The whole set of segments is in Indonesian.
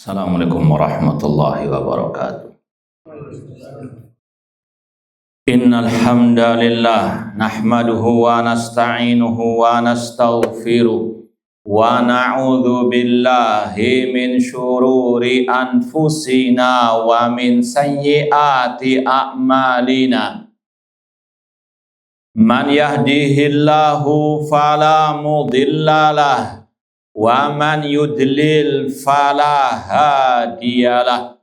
Assalamualaikum warahmatullahi wabarakatuh. Innal hamdalillah nahmaduhu wa nasta'inuhu wa nastaghfiruh wa na'udzu billahi min syururi anfusina wa min sayyiati a'malina. Man yahdihillahu fala mudhillalah wa man yudlil fala hadiyalah.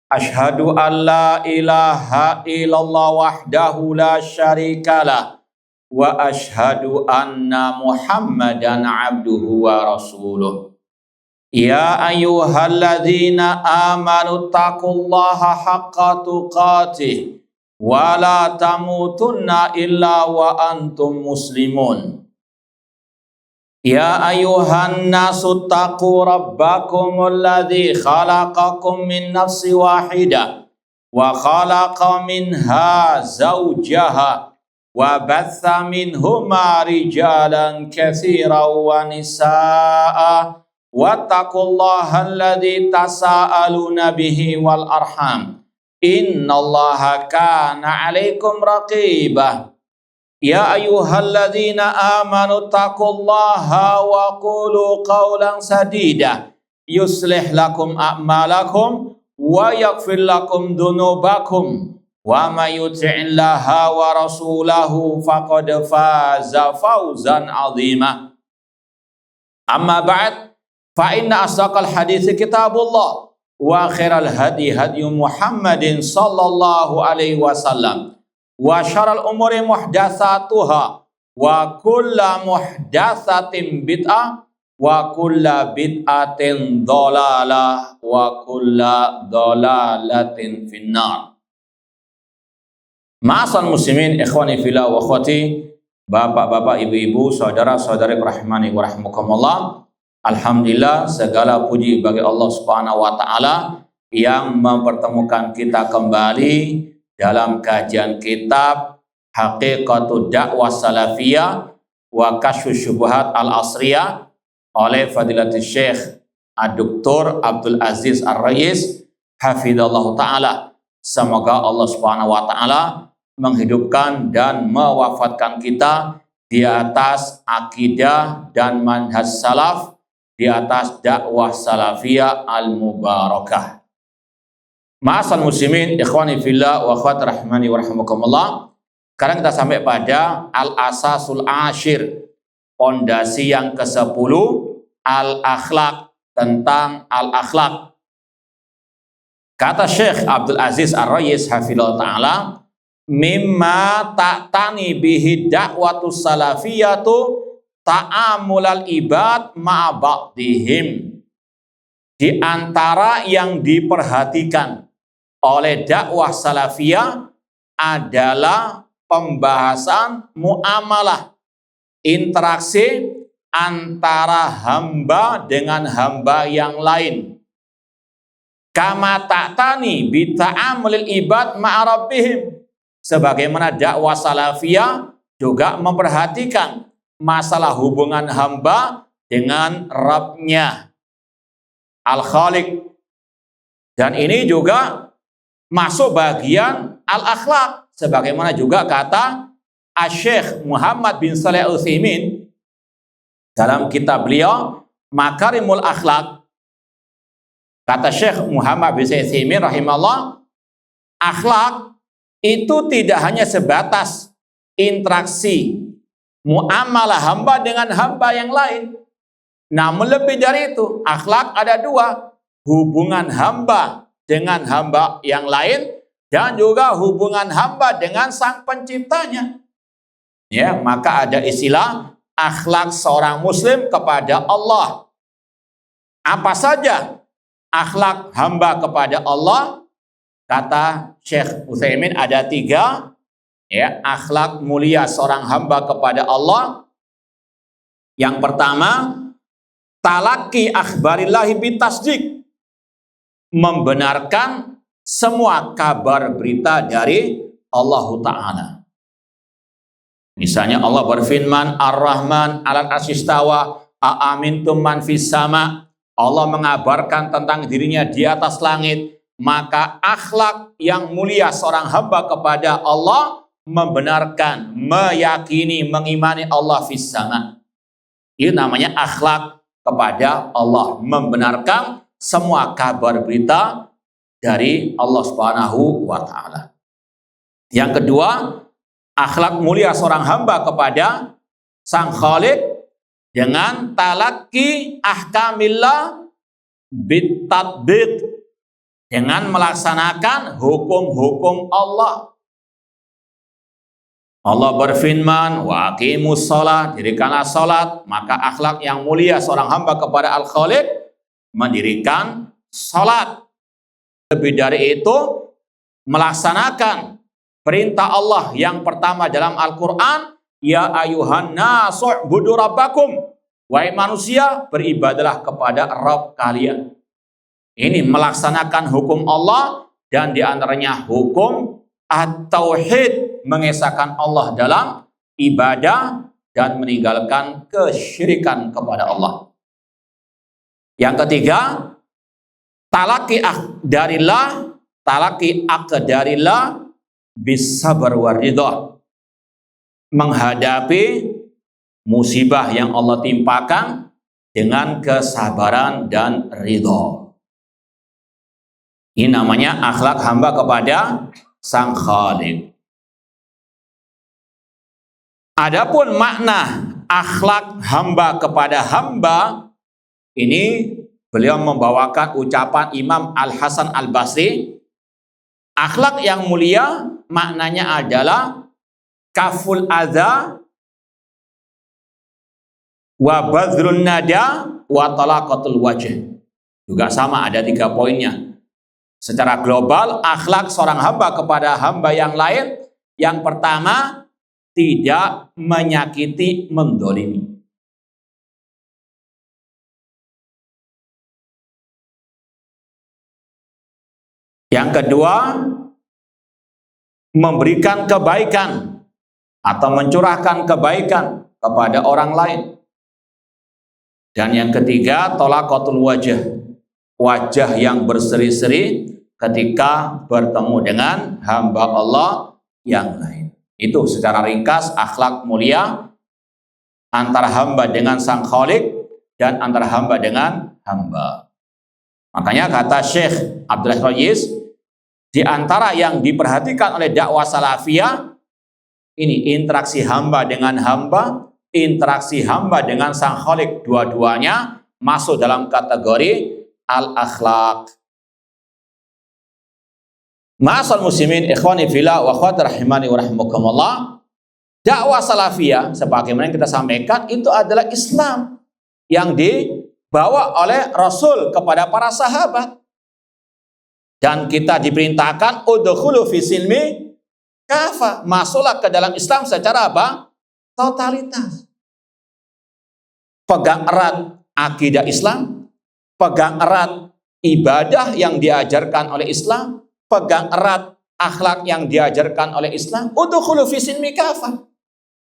Ashhadu an la ilaha illallah wahdahu la syarikalah wa ashhadu anna Muhammadan abduhu wa rasuluh. Ya ayyuhalladzina amanu taqullaha haqqa tuqatih wa la tamutunna illa wa antum muslimun. Ya ayyuhan nasu taqu rabbakumul ladzi khalaqakum min nafsin wahidah wa khalaqa minha zawjaha wa batha minhuma rijalan katsiran wa nisaa'a wattaqullaha alladzi tasaaluna bihi wal arham innallaha kana 'alaikum raqibah. Ya ayyuhalladzina amanu taqullaha wa qulu qawlan sadida yuslih lakum a'malakum wa yaghfir lakum dhunubakum wa may yuti'illaha wa rasulahu faqad faza fawzan 'azima. Amma ba'd, fa inna asdaqal haditsi kitabullah wa khairal hadi hadyu Muhammadin sallallahu alaihi wasallam wa syarrul umuri muhdatsatuha wa kullu muhdatsatin bid'ah wa kullu bid'atin dhalalah wa kullu dhalalatin finnar. Ma'asal muslimin ikhwani fillah wa akhwati, bapak-bapak, ibu-ibu, saudara-saudari rahmani wa rahmukumullah. Alhamdulillah, segala puji bagi Allah Subhanahu wa taala yang mempertemukan kita kembali dalam kajian kitab Haqiqatud Da'wah Salafiyah wa Kasyfus Syubhat Al-Asriyah oleh Fadilatul Syekh Ad-Doktor Abdul Aziz Ar-Rais hafizallahu taala. Semoga Allah Subhanahu wa taala menghidupkan dan mewafatkan kita di atas akidah dan manhaj salaf, di atas dakwah salafiyah al-mubarakah. Ma'asal muslimin ikhwani fillah wa akhwat rahmani wa rahmukumullah. Sekarang kita sampai pada al-asasul ashir, pondasi yang ke-10, al-akhlaq, tentang al-akhlaq. Kata Syekh Abdul Aziz Ar-Rais hafizallahu ta'ala, mimma ta'tani bihi da'watus salafiyatu ta'amulal ibad ma'a ba'dihim. Di antara yang diperhatikan oleh dakwah salafiyah adalah pembahasan muamalah, interaksi antara hamba dengan hamba yang lain. Kama ta'tani bi ta'amulil ibad ma'a rabbihim. Sebagaimana dakwah salafiyah juga memperhatikan masalah hubungan hamba dengan Rabbnya Al-Khaliq. Dan ini juga masuk bagian al-akhlaq, sebagaimana juga kata Asy-Syaikh Muhammad bin Shalih Al-Utsaimin dalam kitab beliau Makarimul Akhlaq. Kata Syekh Muhammad bin Shalih Al-Utsaimin rahimahullah, akhlak itu tidak hanya sebatas interaksi muamalah hamba dengan hamba yang lain, namun lebih dari itu. Akhlak ada dua: hubungan hamba dengan hamba yang lain dan juga hubungan hamba dengan sang penciptanya. Ya, maka ada istilah akhlak seorang muslim kepada Allah. Apa saja akhlak hamba kepada Allah? Kata Syekh Utsaimin ada 3. Ya, akhlak mulia seorang hamba kepada Allah. Yang pertama, talaqi akhbarillahi bitasdiq, membenarkan semua kabar berita dari Allah Ta'ala. Misalnya Allah berfirman, Ar-Rahman 'alal 'arsy istawa, a'amintum man fis sama, Allah mengabarkan tentang dirinya di atas langit, maka akhlak yang mulia seorang hamba kepada Allah membenarkan, meyakini, mengimani Allah fis sama. Itu namanya akhlak kepada Allah, membenarkan semua kabar berita dari Allah Subhanahu wa taala. Yang kedua, akhlak mulia seorang hamba kepada Sang Khalik dengan talaqi ahkamillah bitatbiq, dengan melaksanakan hukum-hukum Allah. Allah berfirman, wa aqimus shalah, dirikanlah salat. Maka akhlak yang mulia seorang hamba kepada Al-Khaliq mendirikan salat. Lebih dari itu, melaksanakan perintah Allah yang pertama dalam Al-Quran, ya ayuhan nasu'budu rabbakum, wahai manusia, beribadalah kepada Rabb kalian. Ini melaksanakan hukum Allah, dan diantaranya hukum at-tauhid, mengesahkan Allah dalam ibadah dan meninggalkan kesyirikan kepada Allah. Yang ketiga, talaqi aqdarillah bisabar waridha, menghadapi musibah yang Allah timpakan dengan kesabaran dan ridha. Ini namanya akhlak hamba kepada Sang Khaliq. Adapun makna akhlak hamba kepada hamba, ini beliau membawakan ucapan Imam Al-Hasan Al-Basri. Akhlak yang mulia maknanya adalah kaful adza wa badrun nada wa talaqatul wajh. Juga sama, ada 3 poinnya. Secara global, akhlak seorang hamba kepada hamba yang lain, yang pertama, tidak menyakiti, mendolimi. Yang kedua, memberikan kebaikan atau mencurahkan kebaikan kepada orang lain. Dan yang ketiga, talaqatul wajh, wajah yang berseri-seri ketika bertemu dengan hamba Allah yang lain. Itu secara ringkas akhlak mulia antara hamba dengan Sang Khaliq dan antara hamba dengan hamba. Makanya kata Syekh Abdullah Rajis, di antara yang diperhatikan oleh dakwah salafiyah, ini interaksi hamba dengan hamba, interaksi hamba dengan Sang Khaliq, dua-duanya masuk dalam kategori al-akhlaq. Ma'asal muslimin, ikhwani fillah wa akhwati rahimani wa rahimakumullah, dakwah salafiyah sebagaimana yang kita sampaikan itu adalah Islam yang dibawa oleh Rasul kepada para sahabat. Dan kita diperintahkan udkhulu fi silmi kafah, masuklah ke dalam Islam secara apa? Totalitas. Pegang erat akidah Islam, pegang erat ibadah yang diajarkan oleh Islam, pegang erat akhlak yang diajarkan oleh Islam. Udkhulu fi silmi kafah.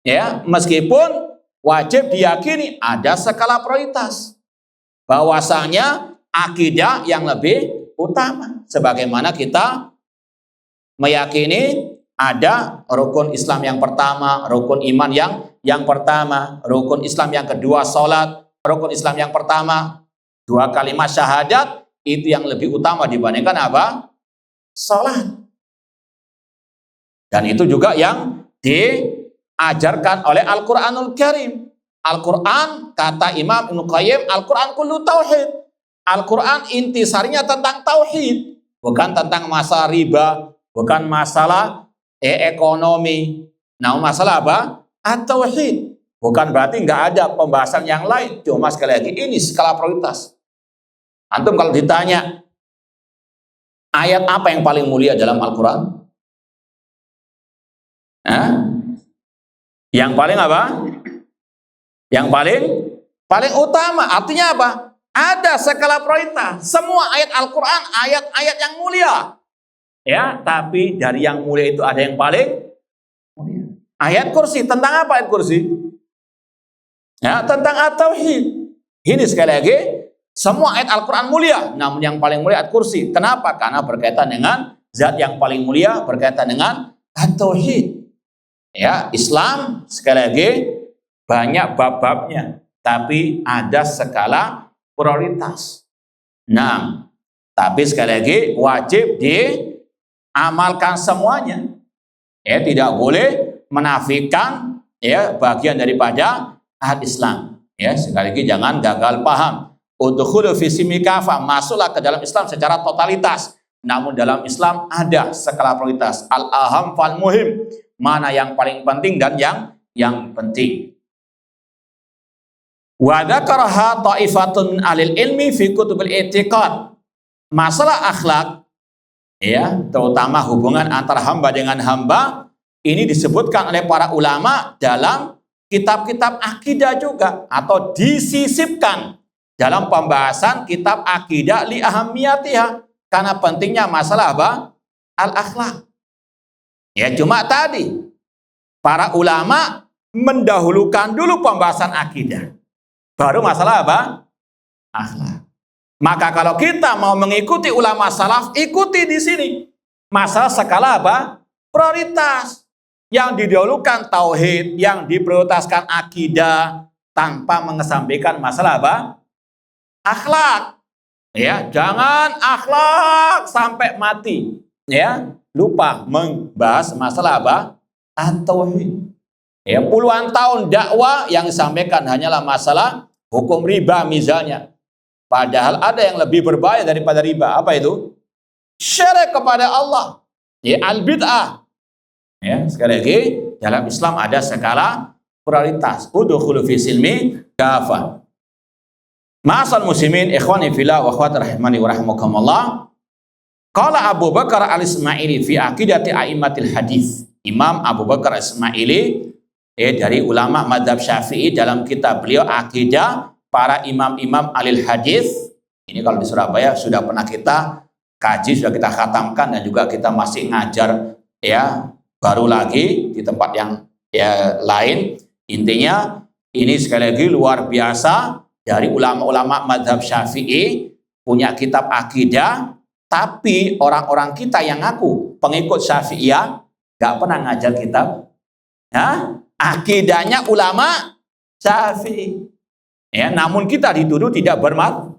Ya, meskipun wajib diyakini ada skala prioritas, bahwasanya akidah yang lebih utama, sebagaimana kita meyakini ada rukun Islam yang pertama, rukun iman yang pertama, rukun Islam yang kedua salat, rukun Islam yang pertama 2 kalimat syahadat, itu yang lebih utama dibandingkan apa? Salat. Dan itu juga yang diajarkan oleh Al-Qur'anul Karim. Al-Quran, kata Imam Ibnu Qayyim, Al-Quran kullu tauhid. Al-Quran intisarinya tentang tauhid, bukan tentang masalah riba, bukan masalah ekonomi. Nah, masalah apa? At-tauhid. Bukan berarti nggak ada pembahasan yang lain. Cuma sekali lagi ini skala prioritas. Antum kalau ditanya ayat apa yang paling mulia dalam Al-Quran? Yang paling apa? Yang paling utama. Artinya apa? Ada skala prioritas. Semua ayat Al-Quran, ayat-ayat yang mulia. Ya, tapi dari yang mulia itu ada yang paling mulia. Ayat kursi, tentang apa ayat kursi? Ya, tentang at-tauhid. Ini sekali lagi, Semua ayat Al-Quran mulia, namun yang paling mulia ayat kursi. Kenapa? Karena berkaitan dengan zat yang paling mulia, berkaitan dengan at-tauhid. Ya, Islam sekali lagi banyak bab-babnya, tapi ada skala prioritas. Nah, tapi sekali lagi wajib diamalkan semuanya. Ya, tidak boleh menafikan ya bagian daripada ahad Islam. Ya, sekali lagi jangan gagal paham. Udkhulu fi silmi kafah, masuklah ke dalam Islam secara totalitas. Namun dalam Islam ada skala prioritas. Al-aham fal muhim. Mana yang paling penting dan yang penting. Wa dzakaraha ta'ifatun alil ilmi fi kutubil i'tiqad. Masalah akhlak ya, terutama hubungan antara hamba dengan hamba, ini disebutkan oleh para ulama dalam kitab-kitab akidah juga, atau disisipkan dalam pembahasan kitab akidah li ahamiyatiha, karena pentingnya masalah apa? Al-akhlak. Ya, cuma tadi para ulama mendahulukan dulu pembahasan akidah, baru masalah apa? Akhlak. Maka kalau kita mau mengikuti ulama salaf, ikuti di sini. Masalah skala apa? Prioritas. Yang didahulukan tauhid, yang diprioritaskan akidah, tanpa mengesampingkan masalah apa? Akhlak. Ya, jangan akhlak sampai mati. Ya, lupa membahas masalah apa? At-tauhid. Ya, puluhan tahun dakwah yang disampaikan hanyalah masalah hukum riba misalnya. Padahal ada yang lebih berbahaya daripada riba. Apa itu? Syirik kepada Allah. Ya, al-bid'ah. Ya, sekali lagi, dalam Islam ada skala prioritas. Udkhulu fi silmi kafah. Ma'asal muslimin, ikhwani fillah wa akhwati rahimani wa rahimakumullah. Qala Abu Bakar al-Ismaili fi aqidati a'immatil hadis. Imam Abu Bakar al-Ismaili dari ulama mazhab Syafi'i dalam kitab beliau Aqidah para imam-imam alil hadis. Ini kalau di Surabaya sudah pernah kita kaji, sudah kita khatamkan, dan juga kita masih ngajar ya, baru lagi di tempat yang ya lain. Intinya ini sekali lagi luar biasa, dari ulama-ulama mazhab Syafi'i punya kitab akidah, tapi orang-orang kita yang ngaku pengikut Syafi'iyah gak pernah ngajar kitab ya, akidahnya ulama Syafi'i. Ya, namun kita dituduh tidak bermat.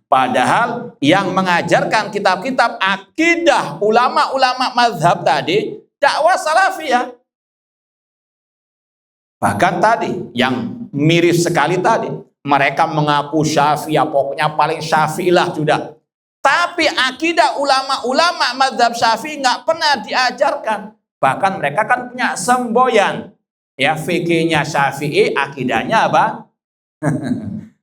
Padahal yang mengajarkan kitab-kitab akidah ulama-ulama mazhab tadi dakwah salafiyah. Bahkan tadi yang mirip sekali tadi, mereka mengaku Syafi'iyah, pokoknya paling Syafi'ilah sudah. Tapi akidah ulama-ulama mazhab Syafi'i nggak pernah diajarkan. Bahkan mereka kan punya semboyan. Ya, fikihnya Syafi'i, akidahnya apa?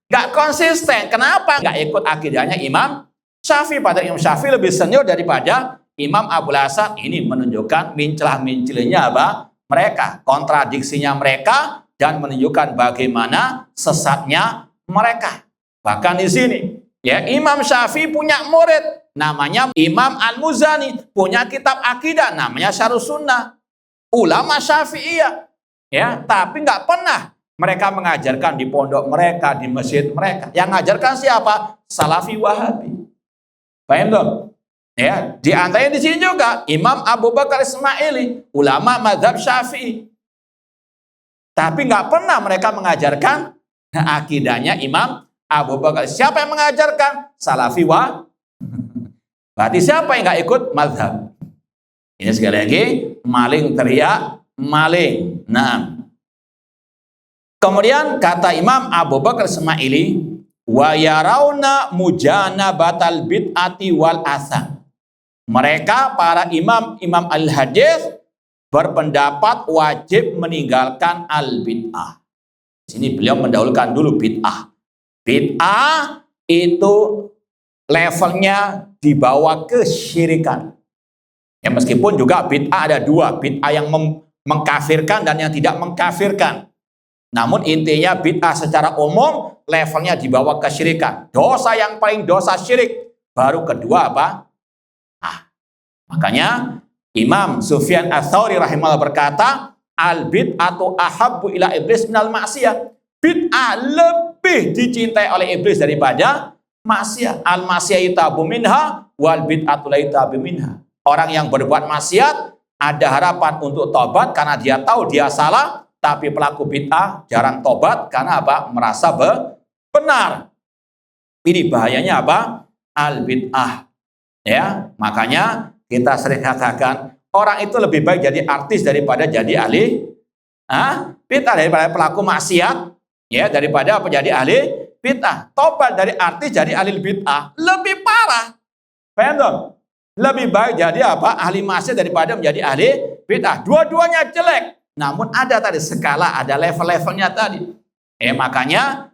Nggak konsisten. Kenapa nggak ikut akidahnya Imam Syafi'i? Padahal Imam Syafi'i lebih senior daripada Imam Abul Hasan. Ini menunjukkan mincelah-mincilnya apa? Mereka, kontradiksinya mereka, dan menunjukkan bagaimana sesatnya mereka. Bahkan di sini, ya, Imam Syafi'i punya murid namanya Imam Al-Muzani, punya kitab akidah namanya Syarhus Sunnah. Ulama Syafi'iyah, ya, tapi nggak pernah mereka mengajarkan di pondok mereka, di masjid mereka. Yang mengajarkan siapa? Salafi Wahabi. Paham dong? Ya, di antaranya di sini juga Imam Abu Bakar Ismaili, ulama mazhab Syafi'i. Tapi nggak pernah mereka mengajarkan akidahnya Imam Abu Bakar. Siapa yang mengajarkan? Salafi Wahabi. Berarti siapa yang nggak ikut mazhab? Ini sekali lagi, maling teriak maling. Nah, kemudian kata Imam Abu Bakar Ismaili, wa yarawna mujanabatal bid'ati wal asam. Mereka para imam al-hadis berpendapat wajib meninggalkan al-bid'ah. Sini beliau mendahulukan dulu bid'ah. Bid'ah itu levelnya dibawa ke syirikan. Ya, meskipun juga bid'ah ada dua, bid'ah yang mengkafirkan dan yang tidak mengkafirkan. Namun intinya bid'ah secara umum levelnya dibawa ke syirikan. Dosa yang paling dosa syirik. Baru kedua apa? Makanya Imam Sufyan Ats-Tsauri rahimahullah berkata, al bid'atu ahabbu ila iblis minal ma'siyah. Bid'ah lebih dicintai oleh iblis daripada maksiat. Al maksiatu tabu minha wal bid'atu la tabu minha. Orang yang berbuat maksiat ada harapan untuk tobat karena dia tahu dia salah, tapi pelaku bid'ah jarang tobat karena apa? Merasa benar. Ini bahayanya apa? Al bid'ah. Ya, makanya kita sering katakan orang itu lebih baik jadi artis daripada jadi ahli bid'ah, daripada pelaku maksiat, ya, daripada apa jadi ahli bid'ah. Tobat dari artis jadi ahli bid'ah lebih parah. Paham dong? Lebih baik jadi apa? Ahli maksiat daripada menjadi ahli bid'ah. Dua-duanya jelek. Namun ada tadi skala, ada level-levelnya tadi. Makanya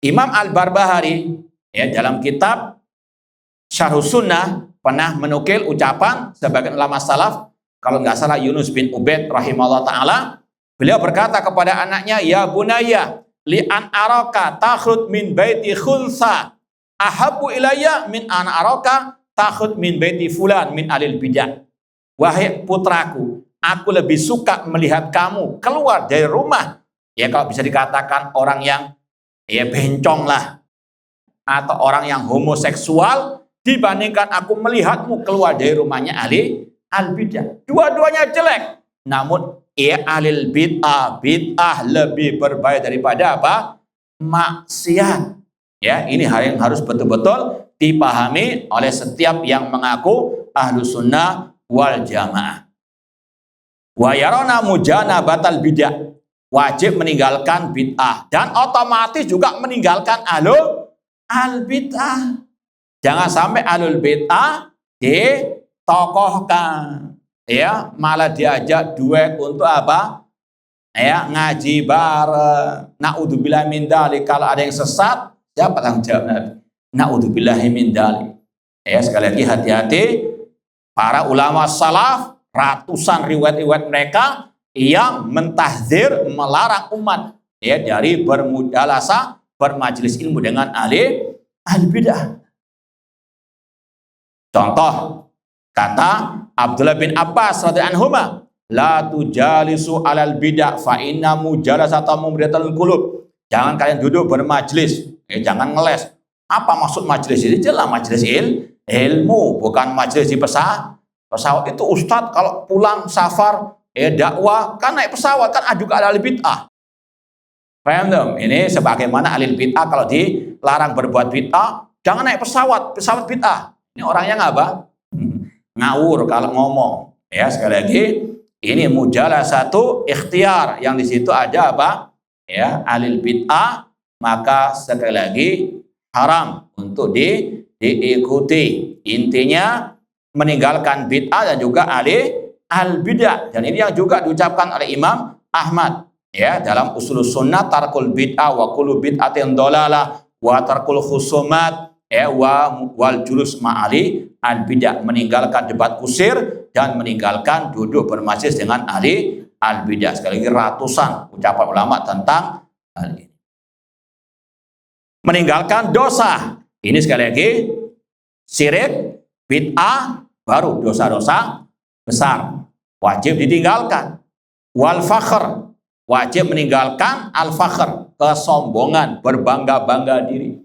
Imam Al-Barbahari ya dalam kitab Syarhus Sunnah pernah menukil ucapan sebagian ulama salaf, kalau nggak salah Yunus bin Ubaid rahimahullah ta'ala, beliau berkata kepada anaknya, ya bunayya li'an araka takhrud min baiti khunsa ahabu ilayya min an araka takhrud min baiti fulan min alil bidah. Wahai putraku, aku lebih suka melihat kamu keluar dari rumah, ya kalau bisa dikatakan orang yang ya bencong lah, atau orang yang homoseksual, dibandingkan aku melihatmu keluar dari rumahnya ahli al-bidah. Dua-duanya jelek. Namun ya ahli bid'ah lebih berbahaya daripada apa? Maksiat. Ya, ini hal yang harus betul-betul dipahami oleh setiap yang mengaku ahlu sunnah wal jamaah. Wa yarona mujanabatal bidah. Wajib meninggalkan bid'ah dan otomatis juga meninggalkan ahlul al-bid'ah. Jangan sampai ahlul bid'ah ditokohkan, ya, malah diajak duet untuk apa? Ya, ngaji bareng. Naudzubillah min dzalik. Kalau ada yang sesat, siapa tanggung jawab Nabi? Naudzubillah min dzalik. Ya, sekali lagi hati-hati para ulama salaf, ratusan riwayat-riwayat mereka yang mentahdzir, melarang umat ya dari bermudalasah, bermajelis ilmu dengan ahli bidah. Contoh kata Abdullah bin Abbas radhiyallahu anhuma, la tujalisu alal bidah fa inna mujalasata mumriatul qulub. Jangan kalian duduk bermajelis, jangan ngeles. Apa maksud majelis ini? Jelas majelis ilmu, bukan majelis di pesawat. Itu ustadz kalau pulang safar dakwah kan naik pesawat, kan juga ada ahli bid'ah. Paham dong? Ini sebagaimana ahli bid'ah kalau dilarang berbuat bid'ah, jangan naik pesawat bid'ah. Ini orangnya apa? Ngawur kalau ngomong. Ya, sekali lagi ini mujalasatu ikhtiar, yang di situ ada apa? Ya, ahli bid'ah, maka sekali lagi haram untuk diikuti. Intinya meninggalkan bid'ah dan juga ahli al-bidah. Dan ini yang juga diucapkan oleh Imam Ahmad ya dalam Ushulus Sunnah, tarkul bid'ah wa kullu bid'atin dhalalah wa tarkul khusumat ya wal julus ma'ali al-bidah, meninggalkan debat kusir dan meninggalkan duduk bermajelis dengan ahli al-bidah. Sekali lagi ratusan ucapan ulama tentang hal ini. Meninggalkan dosa. Ini sekali lagi syirik, bid'ah, baru dosa-dosa besar. Wajib ditinggalkan. Wal fakhr, wajib meninggalkan al fakhr, kesombongan, berbangga-bangga diri.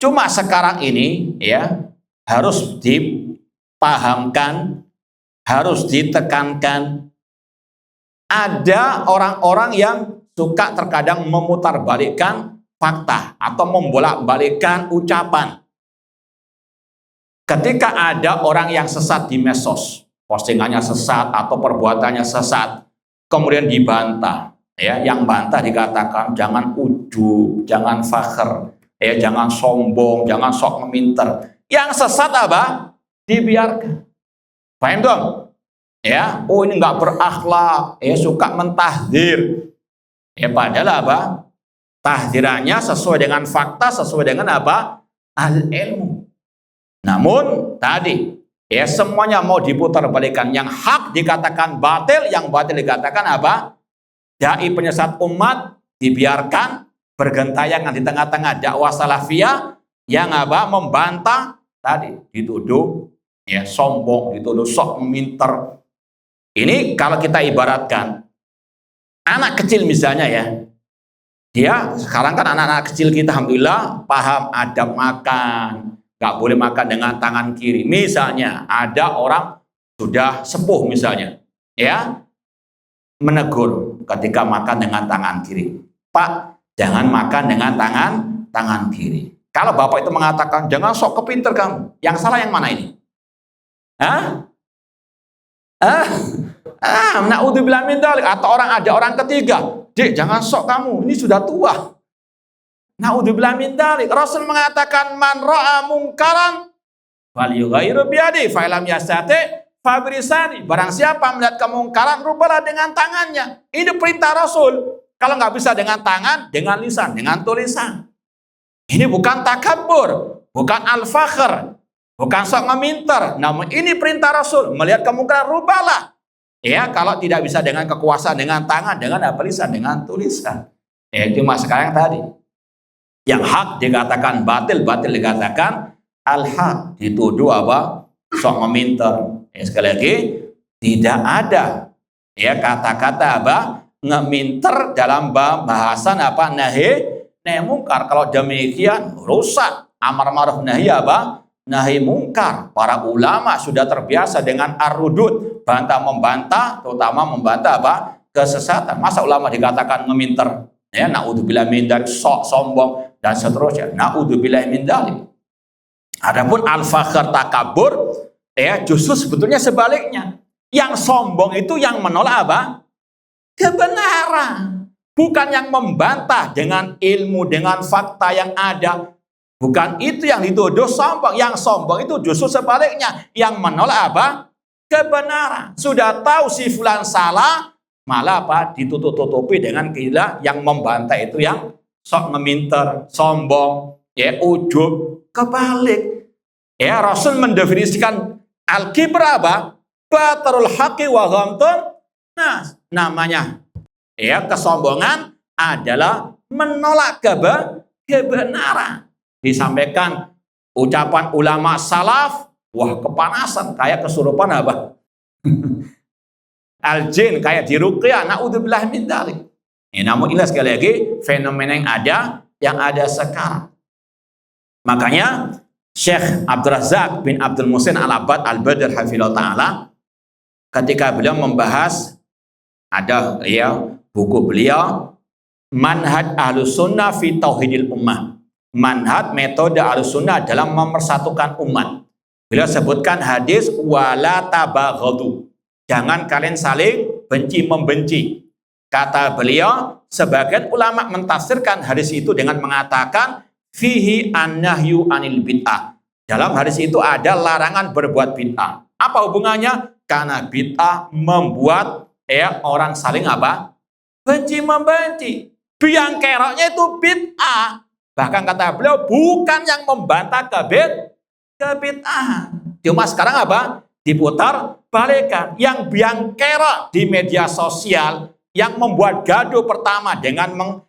Cuma sekarang ini ya harus dipahamkan, harus ditekankan, ada orang-orang yang suka terkadang memutarbalikkan fakta atau membolak-balikkan ucapan. Ketika ada orang yang sesat di medsos, postingannya sesat atau perbuatannya sesat, kemudian dibantah, ya, yang bantah dikatakan jangan ujub, jangan fakhr, ya, jangan sombong, jangan sok meminter. Yang sesat apa? Dibiarkan. Paham dong? Ya, oh ini nggak berakhlak, ya, suka mentahdir. Ya, padahal apa? Tahdirannya sesuai dengan fakta, sesuai dengan apa? Al-ilmu. Namun tadi ya semuanya mau diputar balikan, yang hak dikatakan batil, yang batil dikatakan apa? Dai penyesat umat dibiarkan bergentayangan di tengah-tengah dakwah salafiyah yang apa? Membantah tadi, dituduh ya sombong, dituduh sok meminter. Ini kalau kita ibaratkan anak kecil misalnya ya, Dia sekarang kan anak-anak kecil kita alhamdulillah paham adab makan, nggak boleh makan dengan tangan kiri. Misalnya ada orang sudah sepuh misalnya, ya menegur ketika makan dengan tangan kiri. Pak, jangan makan dengan tangan kiri. Kalau bapak itu mengatakan jangan sok kepinter kamu, yang salah yang mana ini? Hah? Naudzubillah min dzalik. Atau ada orang ketiga, Dek, jangan sok kamu, ini sudah tua. Naudzubillah min dzalik. Rasul mengatakan man ra'a mungkaran falyughayyirhu biyadihi fa lam yastati' fa bilisanihi. Barang siapa melihat kemungkaran, rubahlah dengan tangannya. Ini perintah Rasul. Kalau nggak bisa dengan tangan, dengan lisan, dengan tulisan. Ini bukan takabur, bukan al-fakhr, bukan sok ngeminter. Namun ini perintah Rasul. Melihat kemungkaran, rubahlah. Ya, kalau tidak bisa dengan kekuasaan, dengan tangan, dengan apa lisan, dengan tulisan. Ya, itu mas sekarang tadi. Yang hak dikatakan batil, batil dikatakan al-haq. Dituduh apa? Sok ngeminter. Ya, sekali lagi, tidak ada ya kata-kata apa? Ngeminter dalam bahasan apa? Nahi mungkar. Kalau demikian rusak amar ma'ruf nahi apa? Nahi mungkar. Para ulama sudah terbiasa dengan ar-rudud, bantah-membantah, terutama membantah apa? Kesesatan. Masa ulama dikatakan ngeminter? Ya, naudzubillah min dzalik, sok sombong dan seterusnya. Naudzubillah min dzalik. Adapun al-fakhr takabur, ya justru sebetulnya sebaliknya. Yang sombong itu yang menolak apa? Kebenaran. Bukan yang membantah dengan ilmu, dengan fakta yang ada. Bukan itu yang dituduh sombong. Yang sombong itu justru sebaliknya. Yang menolak apa? Kebenaran. Sudah tahu si fulan salah, malah apa? Ditutup-tutupi dengan gila. Yang membantah itu yang sok ngeminter, sombong, ya ujub. Kebalik. Ya, Rasul mendefinisikan al-kibr apa? Batarul haqqi wa ghamtun nas. Namanya ya kesombongan adalah menolak kebenaran. Disampaikan ucapan ulama salaf, wah kepanasan kayak kesurupan apa? Al-jin kayak diruqyah, naudzubillah min dzalik. Namun ini sekali lagi fenomena yang ada sekarang. Makanya Syekh Abdul Razak bin Abdul Muhsin Al-Abbad Al-Badr hafizahullah ta'ala ketika beliau membahas ada ya buku beliau Manhaj Ahlus Sunnah fi Tauhidil Ummah. Manhaj metode Ahlus Sunnah dalam mempersatukan umat. Beliau sebutkan hadis wala tabaghadu. Jangan kalian saling benci membenci. Kata beliau, sebagian ulama mentafsirkan hadis itu dengan mengatakan fihi an-nahyu anil bid'ah. Dalam hadis itu ada larangan berbuat bid'ah. Apa hubungannya? Karena bid'ah membuat orang saling apa? Benci membenci. Biang keroknya itu bid'ah. Bahkan kata beliau bukan yang membantah kebid'ahan. Cuma sekarang apa? Diputar balikan. Yang biang kerok di media sosial, yang membuat gaduh pertama dengan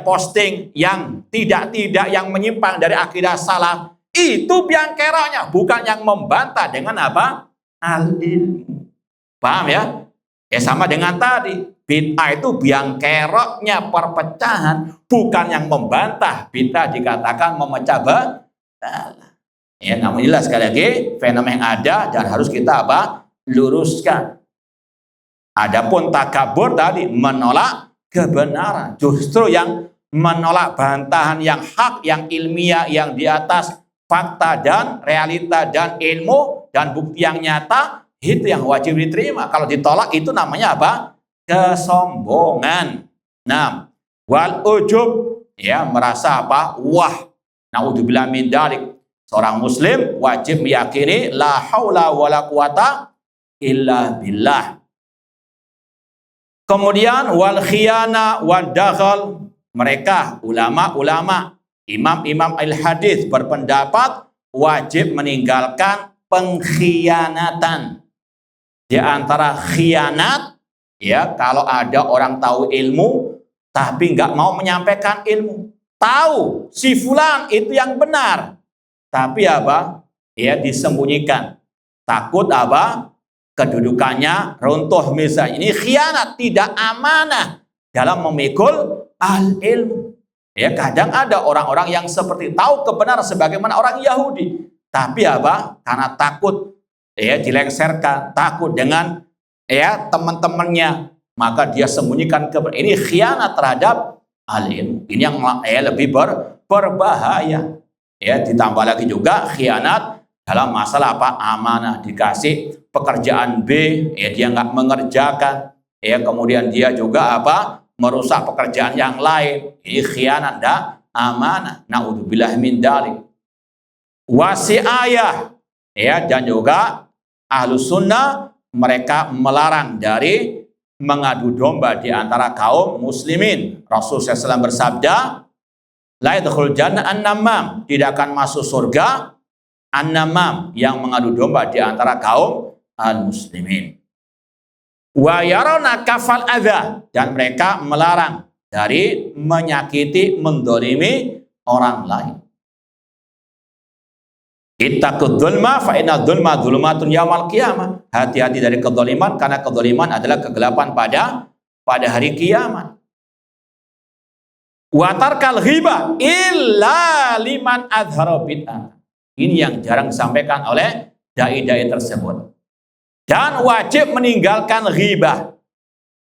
posting yang tidak yang menyimpang dari akidah salaf, itu biang keroknya, bukan yang membantah dengan apa? Al-ilmu. Paham ya? Ya sama dengan tadi, bid'ah itu biang keroknya perpecahan, bukan yang membantah. Bid'ah dikatakan memecah belah. Ya, namun jelas sekali lagi fenomena yang ada dan harus kita apa? Luruskan. Adapun takabur tadi menolak kebenaran. Justru yang menolak bantahan yang hak, yang ilmiah, yang di atas fakta dan realita dan ilmu dan bukti yang nyata, itu yang wajib diterima. Kalau ditolak itu namanya apa? Kesombongan. Nah, wal ujub, ya merasa apa? Wah, naudzubillah min dzalik. Seorang muslim wajib meyakini la haula wala quwata illa billah. Kemudian wal khiyana wad dakhal, mereka ulama-ulama, imam-imam al-hadis berpendapat wajib meninggalkan pengkhianatan. Di antara khianat, ya kalau ada orang tahu ilmu tapi nggak mau menyampaikan ilmu, tahu si fulan itu yang benar, tapi apa? Ya disembunyikan, takut apa? Kedudukannya runtuh misalnya. Ini khianat, tidak amanah dalam memikul al-ilmu. Ya, kadang ada orang-orang yang seperti tahu kebenaran sebagaimana orang Yahudi, tapi apa? Karena takut ya dilengsarkan, takut dengan ya teman-temannya, maka dia sembunyikan kebenaran. Ini khianat terhadap alim. Ini yang lebih berbahaya. Ya, ditambah lagi juga khianat dalam masalah apa? Amanah, dikasih pekerjaan B, ya dia nggak mengerjakan, ya kemudian dia juga apa? Merusak pekerjaan yang lain. Ini khianat dan amanah. Naudzubillah min dzalik. Wasi'ayah, ya, dan juga Ahlus Sunnah mereka melarang dari mengadu domba di antara kaum muslimin. Rasulullah SAW bersabda, la yadkhul jannah an-namam, tidak akan masuk surga an-namam, yang mengadu domba di antara kaum al-muslimin. Wa yarona kafal adha, dan mereka melarang dari menyakiti, mendolimi orang lain. Ittaqud dzulma fa inna dzulma dzulumatun yaumil qiyamah. Hati-hati dari kedzaliman, karena kedzaliman adalah kegelapan pada hari kiamat. Wa tarkal ghibah illa liman adhara bid'ah. Ini yang jarang disampaikan oleh dai-dai tersebut. Dan wajib meninggalkan ghibah,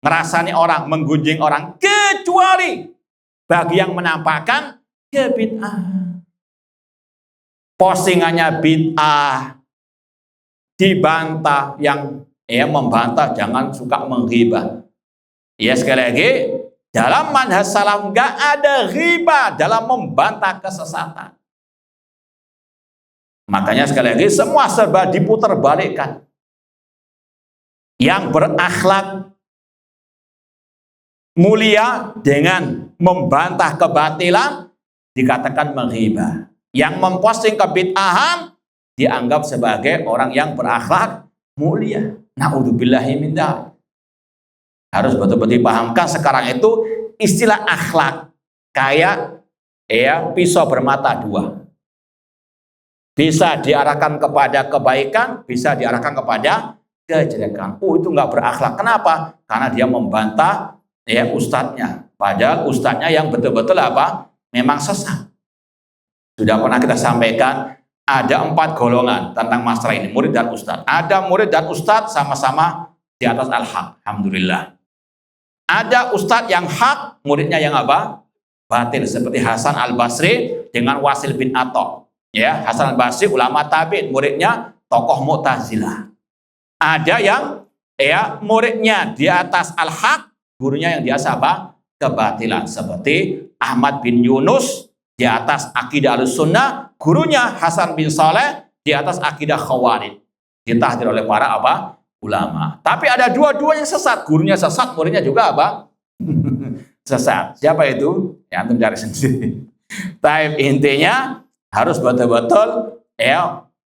ngerasani orang, menggunjing orang, kecuali bagi yang menampakkan kebid'ahan. Postingannya bid'ah, dibantah, yang membantah jangan suka menghibah. Ya, sekali lagi, dalam manhaj salaf nggak ada ghibah dalam membantah kesesatan. Makanya sekali lagi semua serba diputar balikkan. Yang berakhlak mulia dengan membantah kebatilan dikatakan menghibah. Yang memposting kebid'ahan dianggap sebagai orang yang berakhlak mulia. Naudzubillahi min dzalik. Harus betul-betul dipahamkan sekarang itu istilah akhlak kayak pisau bermata dua. Bisa diarahkan kepada kebaikan, bisa diarahkan kepada kejelekan. Itu nggak berakhlak. Kenapa? Karena dia membantah ustadznya. Padahal ustadznya yang betul-betul apa? Memang sesat. Sudah pernah kita sampaikan, ada 4 golongan tentang masalah ini, murid dan ustadz. Ada murid dan ustadz sama-sama di atas al-haq. Alhamdulillah. Ada ustadz yang hak, muridnya yang apa? Batil. Seperti Hasan al-Basri dengan Wasil bin Atta. Ya, Hasan al-Basri ulama tabi'in, muridnya tokoh Mu'tazilah. Ada yang muridnya di atas al-haq, gurunya yang di atas apa? Kebatilan. Seperti Ahmad bin Yunus di atas akidah Ahlussunnah, gurunya Hasan bin Saleh di atas akidah Khawarij. Ditahdir oleh para ulama. Tapi ada dua-duanya sesat, gurunya sesat, muridnya juga apa? Sesat. Siapa itu? Ya, antum cari sendiri. Tapi intinya harus betul-betul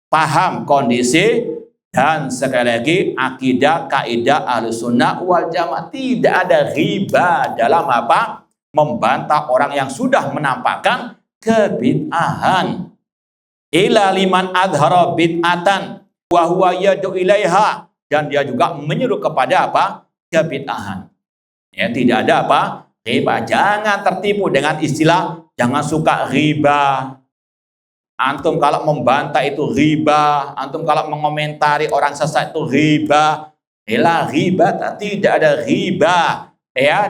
paham kondisi. Dan sekali lagi, akidah, kaidah Ahlussunnah wal Jamaah, tidak ada riba dalam apa? Membantah orang yang sudah menampakkan kebid'ahan. Ila liman adhara bid'atan wa huwa yad'u ilaiha, dan dia juga menyuruh kepada apa? Kebid'ahan. Ya, tidak ada apa? Riba. Jangan tertipu dengan istilah jangan suka riba. Antum kalau membantah itu riba, antum kalau mengomentari orang sesat itu riba. Riba, tidak ada riba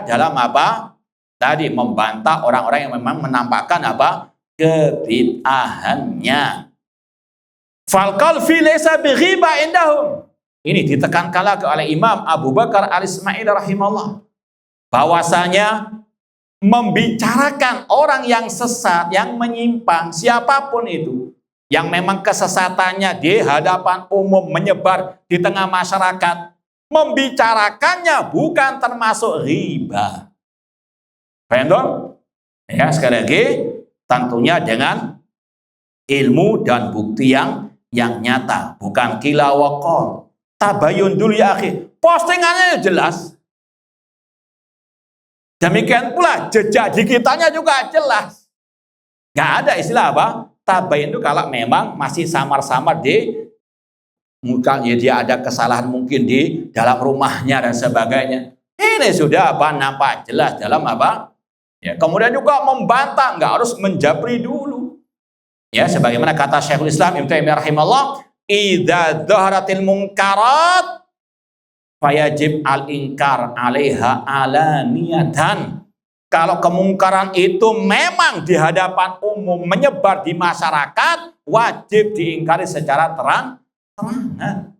dalam apa? Tadi membantah orang-orang yang memang menampakkan apa? Kebid'ahannya. Falqal fi laysa bighiba indahum. Ini ditekankan lagi oleh Imam Abu Bakar Al-Ismaili rahimahullah, bahwasanya membicarakan orang yang sesat, yang menyimpang, siapapun itu, yang memang kesesatannya di hadapan umum menyebar di tengah masyarakat, membicarakannya bukan termasuk riba. Paham dong? Ya, sekali lagi, tentunya dengan ilmu dan bukti yang nyata, bukan kila wa qol. Tabayun dulu ya akhi. Postingannya jelas. Demikian pula jejak digitalnya juga jelas. Nggak ada istilah apa? Tabayun itu kalau memang masih samar-samar di mukanya, dia ada kesalahan mungkin di dalam rumahnya dan sebagainya. Ini sudah apa? Nampak jelas dalam apa? Ya, kemudian juga membantah, nggak harus menjabri dulu. Ya, sebagaimana kata Syekhul Islam Ibnu Taimiyah rahimahullah, "Idza dhaharatil munkarat fayajib al-inkar 'alaiha alaniyatan." Kalau kemungkaran itu memang di hadapan umum menyebar di masyarakat, wajib diingkari secara terang-terangan.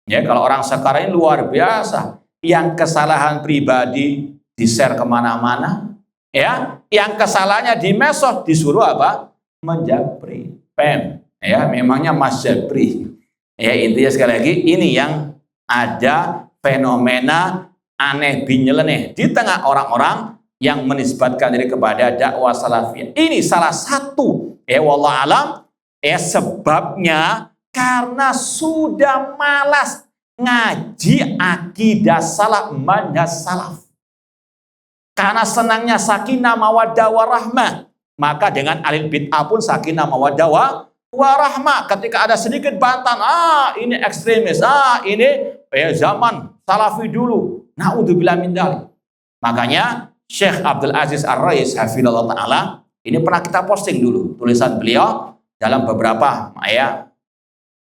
Ya, kalau orang sekarang ini luar biasa, yang kesalahan pribadi di-share kemana-mana, ya, yang kesalahannya di medsos disuruh apa? Menjabri. Ya, memangnya Mas Jabri. Ya, intinya sekali lagi ini yang ada fenomena aneh bin nyeleneh di tengah orang-orang yang menisbatkan diri kepada dakwah salafiyah. Ini salah satu, ya wallah alam, ya sebabnya karena sudah malas ngaji akidah salaf, manhaj salaf. Karena senangnya sakinah mawaddah warahmah, maka dengan ahli bid'ah pun sakinah mawaddah warahmah. Ketika ada sedikit bantahan, ini ekstremis, ini zaman salafi dulu. Naudzubillah min dzalik. Makanya Syekh Abdul Aziz Ar-Rais hafizallahu taala ini pernah kita posting dulu tulisan beliau dalam beberapa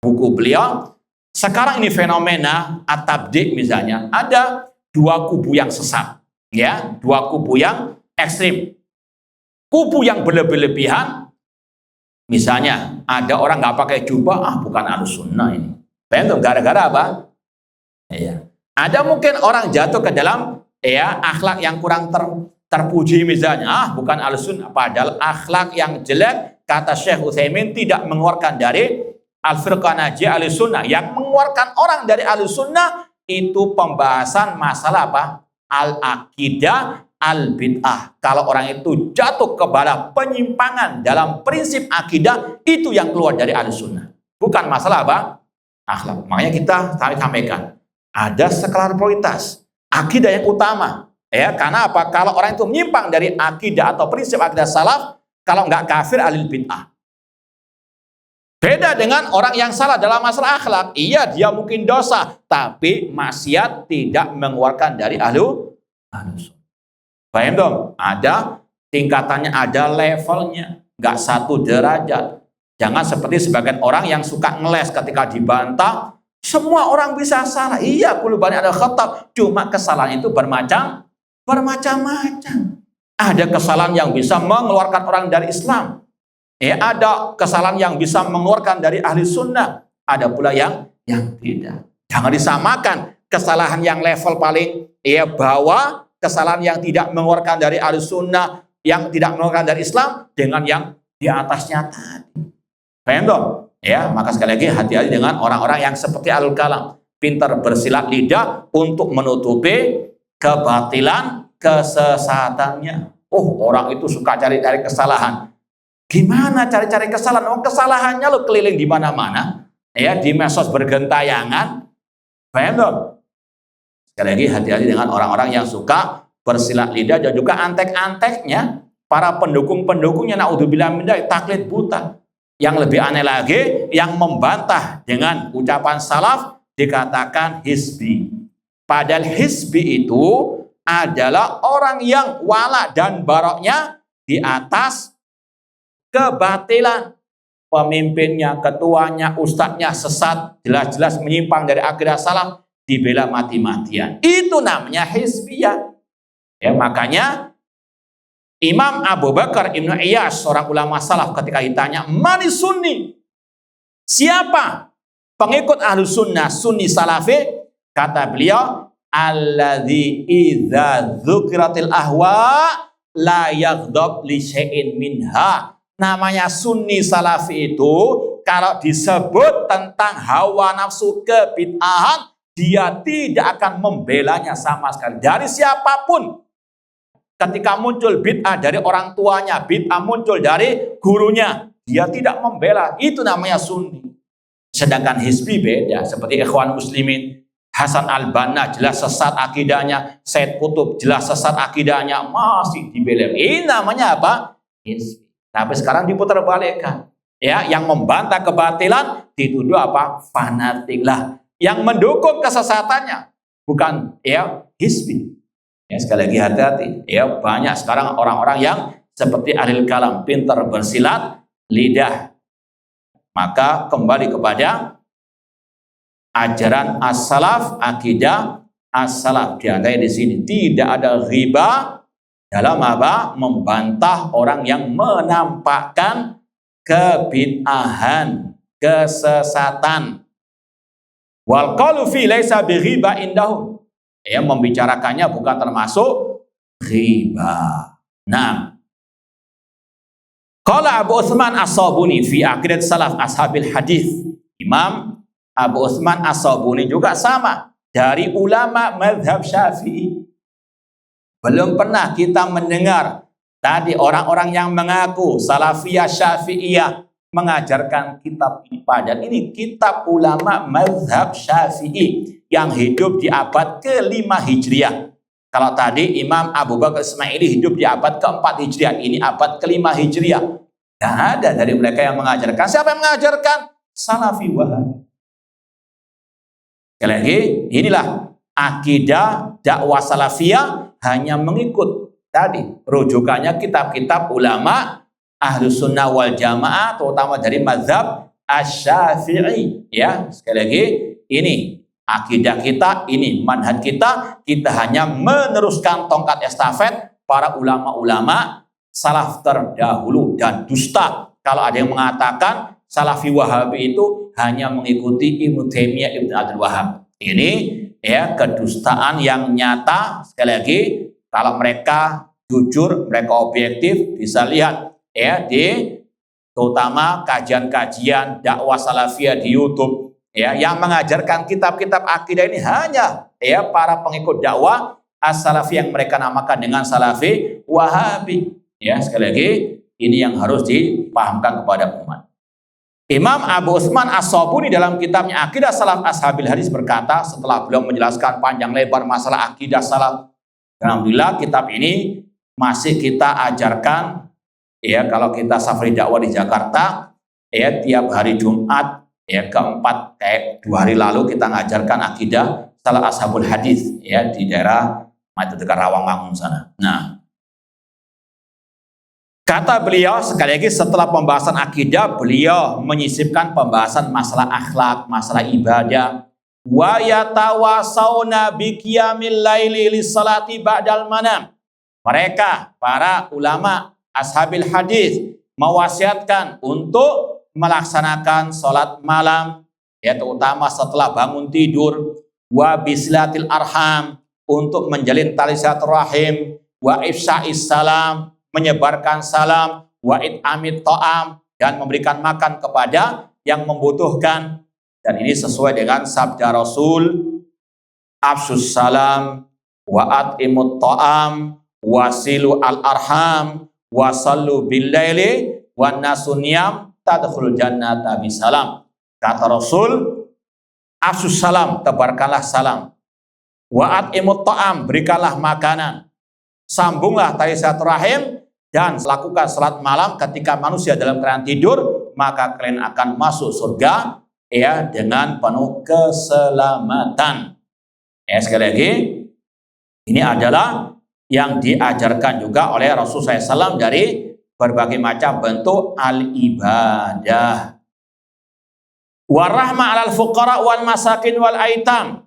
buku beliau. Sekarang ini fenomena at-tabdi' misalnya, ada dua kubu yang sesat, ya, dua kubu yang ekstrim. Kubu yang berlebihan, misalnya ada orang nggak pakai jubah, bukan Ahlussunnah ini. Bayangkan gara-gara apa? Ya. Ada mungkin orang jatuh ke dalam akhlak yang kurang terpuji misalnya, bukan Ahlussunnah, padahal akhlak yang jelek kata Syekh Utsaimin tidak mengeluarkan dari Al-Firqah Najiyah Ahlussunnah. Yang mengeluarkan orang dari Ahlussunnah itu pembahasan masalah apa? Al-aqidah al-bid'ah. Kalau orang itu jatuh kepada penyimpangan dalam prinsip akidah, itu yang keluar dari Ahlussunnah. Bukan masalah apa? Akhlak. Makanya kita sampaikan, ada skala prioritas. Akidah yang utama. Ya, karena apa? Kalau orang itu menyimpang dari akidah atau prinsip akidah salaf, kalau nggak kafir alil bid'ah. Beda dengan orang yang salah dalam masalah akhlak. Iya, dia mungkin dosa, tapi maksiat tidak mengeluarkan dari Ahlussunnah. Paham dong? Ada tingkatannya, ada levelnya. Nggak satu derajat. Jangan seperti sebagian orang yang suka ngeles ketika dibantah. Semua orang bisa salah. Iya, kulo banyak ada khatab. Cuma kesalahan itu bermacam-macam. Ada kesalahan yang bisa mengeluarkan orang dari Islam. Ada kesalahan yang bisa mengeluarkan dari ahli sunnah. Ada pula yang tidak. Jangan disamakan kesalahan yang level paling bawah, kesalahan yang tidak mengeluarkan dari ahli sunnah, yang tidak mengeluarkan dari Islam, dengan yang di atasnya tadi. Paham dong? Ya, maka sekali lagi hati-hati dengan orang-orang yang seperti Ahlul Kalam, pintar bersilat lidah untuk menutupi kebatilan, kesesatannya. Orang itu suka cari-cari kesalahan. Gimana cari-cari kesalahan? Kesalahannya lo keliling di mana-mana, ya, di medsos bergentayangan. Paham dong? Sekali lagi hati-hati dengan orang-orang yang suka bersilat lidah dan juga antek-anteknya para pendukung-pendukungnya, naudzubillah min dzalik, taklid buta. Yang lebih aneh lagi, yang membantah dengan ucapan salaf dikatakan hizbi. Padahal hizbi itu adalah orang yang wala dan baroknya di atas kebatilan. Pemimpinnya, ketuanya, ustadznya sesat, jelas-jelas menyimpang dari akidah salaf, dibela mati-matian. Itu namanya hizbiyah. Ya, makanya Imam Abu Bakar Ibnu Iyas, seorang ulama salaf, ketika ditanya, "Mani sunni?" Siapa pengikut Ahlus Sunnah, sunni salafi? Kata beliau, "Alladzi idza dzukiratil ahwa la yaghdab li syai'in minha." Namanya sunni salafi itu kalau disebut tentang hawa nafsu kebid'ahan, dia tidak akan membelanya sama sekali dari siapapun. Ketika muncul bid'ah dari orang tuanya, bid'ah muncul dari gurunya, dia tidak membela. Itu namanya sunni. Sedangkan hizbi beda. Seperti Ikhwan Muslimin, Hasan al-Banna jelas sesat akidahnya, Said Qutb jelas sesat akidahnya, masih dibela. Ini namanya apa? Hizbi. Tapi sekarang diputar balikkan. Ya, yang membantah kebatilan dituduh apa? Fanatik lah. Yang mendukung kesesatannya bukan hizbi. Ya, sekali lagi hati-hati. Ya, banyak sekarang orang-orang yang seperti ahli kalam, pintar bersilat lidah. Maka kembali kepada ajaran as-salaf, akidah as-salaf. Diantaranya di sini tidak ada riba dalam apa? Membantah orang yang menampakkan kebid'ahan, kesesatan. Wal qalu fi laisa bi riba indahum. Ya, membicarakannya bukan termasuk riba. Nah, qala Abu Utsman As-Sabuni fi aqidat salaf ashabil hadis. Imam Abu Utsman As-Sabuni juga sama, dari ulama mazhab Syafi'i. Belum pernah kita mendengar tadi orang-orang yang mengaku Salafiyah Syafi'iyah mengajarkan kitab ini. Padahal ini kitab ulama mazhab Syafi'i yang hidup di abad ke-5 Hijriah. Kalau tadi Imam Abu Bakar Ismaili hidup di abad ke-4 Hijriah, ini abad ke-5 Hijriah. Tidak ada dari mereka yang mengajarkan. Siapa yang mengajarkan? Salafi Wahabi. Sekali lagi, inilah akidah dakwah salafiyah, hanya mengikut tadi rujukannya kitab-kitab ulama Ahlus Sunnah wal Jamaah, terutama dari mazhab Asy-Syafi'i. Ya, sekali lagi, ini akidah kita, ini manhaj kita. Kita hanya meneruskan tongkat estafet para ulama-ulama salaf terdahulu. Dan dusta kalau ada yang mengatakan Salafi Wahabi itu hanya mengikuti Ibnu Taimiyah, Ibnu Abdul Wahab. Ini ya kedustaan yang nyata. Sekali lagi, kalau mereka jujur, mereka objektif, bisa lihat ya di terutama kajian-kajian dakwah salafiyah di YouTube ya, yang mengajarkan kitab-kitab akidah ini hanya ya para pengikut dakwah as-salafi yang mereka namakan dengan Salafi Wahabi. Ya, sekali lagi, ini yang harus dipahamkan kepada umat. Imam Abu Utsman As-Sabuni dalam kitabnya Aqidah Salaf Ashabil Hadis berkata, setelah beliau menjelaskan panjang lebar masalah akidah salaf, alhamdulillah kitab ini masih kita ajarkan ya, kalau kita safari dakwah di Jakarta ya, tiap hari Jumat ya keempat, kayak 2 hari lalu kita ngajarkan akidah Salaf Ashabul Hadis ya di daerah itu dekat Rawamangun sana. Nah, kata beliau, sekali lagi setelah pembahasan akidah, beliau menyisipkan pembahasan masalah akhlak, masalah ibadah. Wa yatawasawna biqiyamil laili lis-salati ba'dal manam. Mereka, para ulama ashabil hadis, mewasiatkan untuk melaksanakan sholat malam, ya terutama setelah bangun tidur. Wa bislatil arham, untuk menjalin tali silaturahim. Wa ifsya'is salam, menyebarkan salam, wa'id amit ta'am, dan memberikan makan kepada yang membutuhkan. Dan ini sesuai dengan sabda Rasul, afsus salam, wa'at imut ta'am, wasilu al-arham, wasallu bil-laili, wa nasuniyam, tadkhul jannata bisalam. Kata Rasul, afsus salam, tebarkanlah salam. Wa'at imut ta'am, berikanlah makanan. Sambunglah tali silaturahim, dan lakukan salat malam ketika manusia dalam keadaan tidur, maka kalian akan masuk surga ya dengan penuh keselamatan. Ya, sekali lagi, ini adalah yang diajarkan juga oleh Rasulullah SAW dari berbagai macam bentuk al-ibadah. Warahma 'alal fuqara wal masakin wal aitam,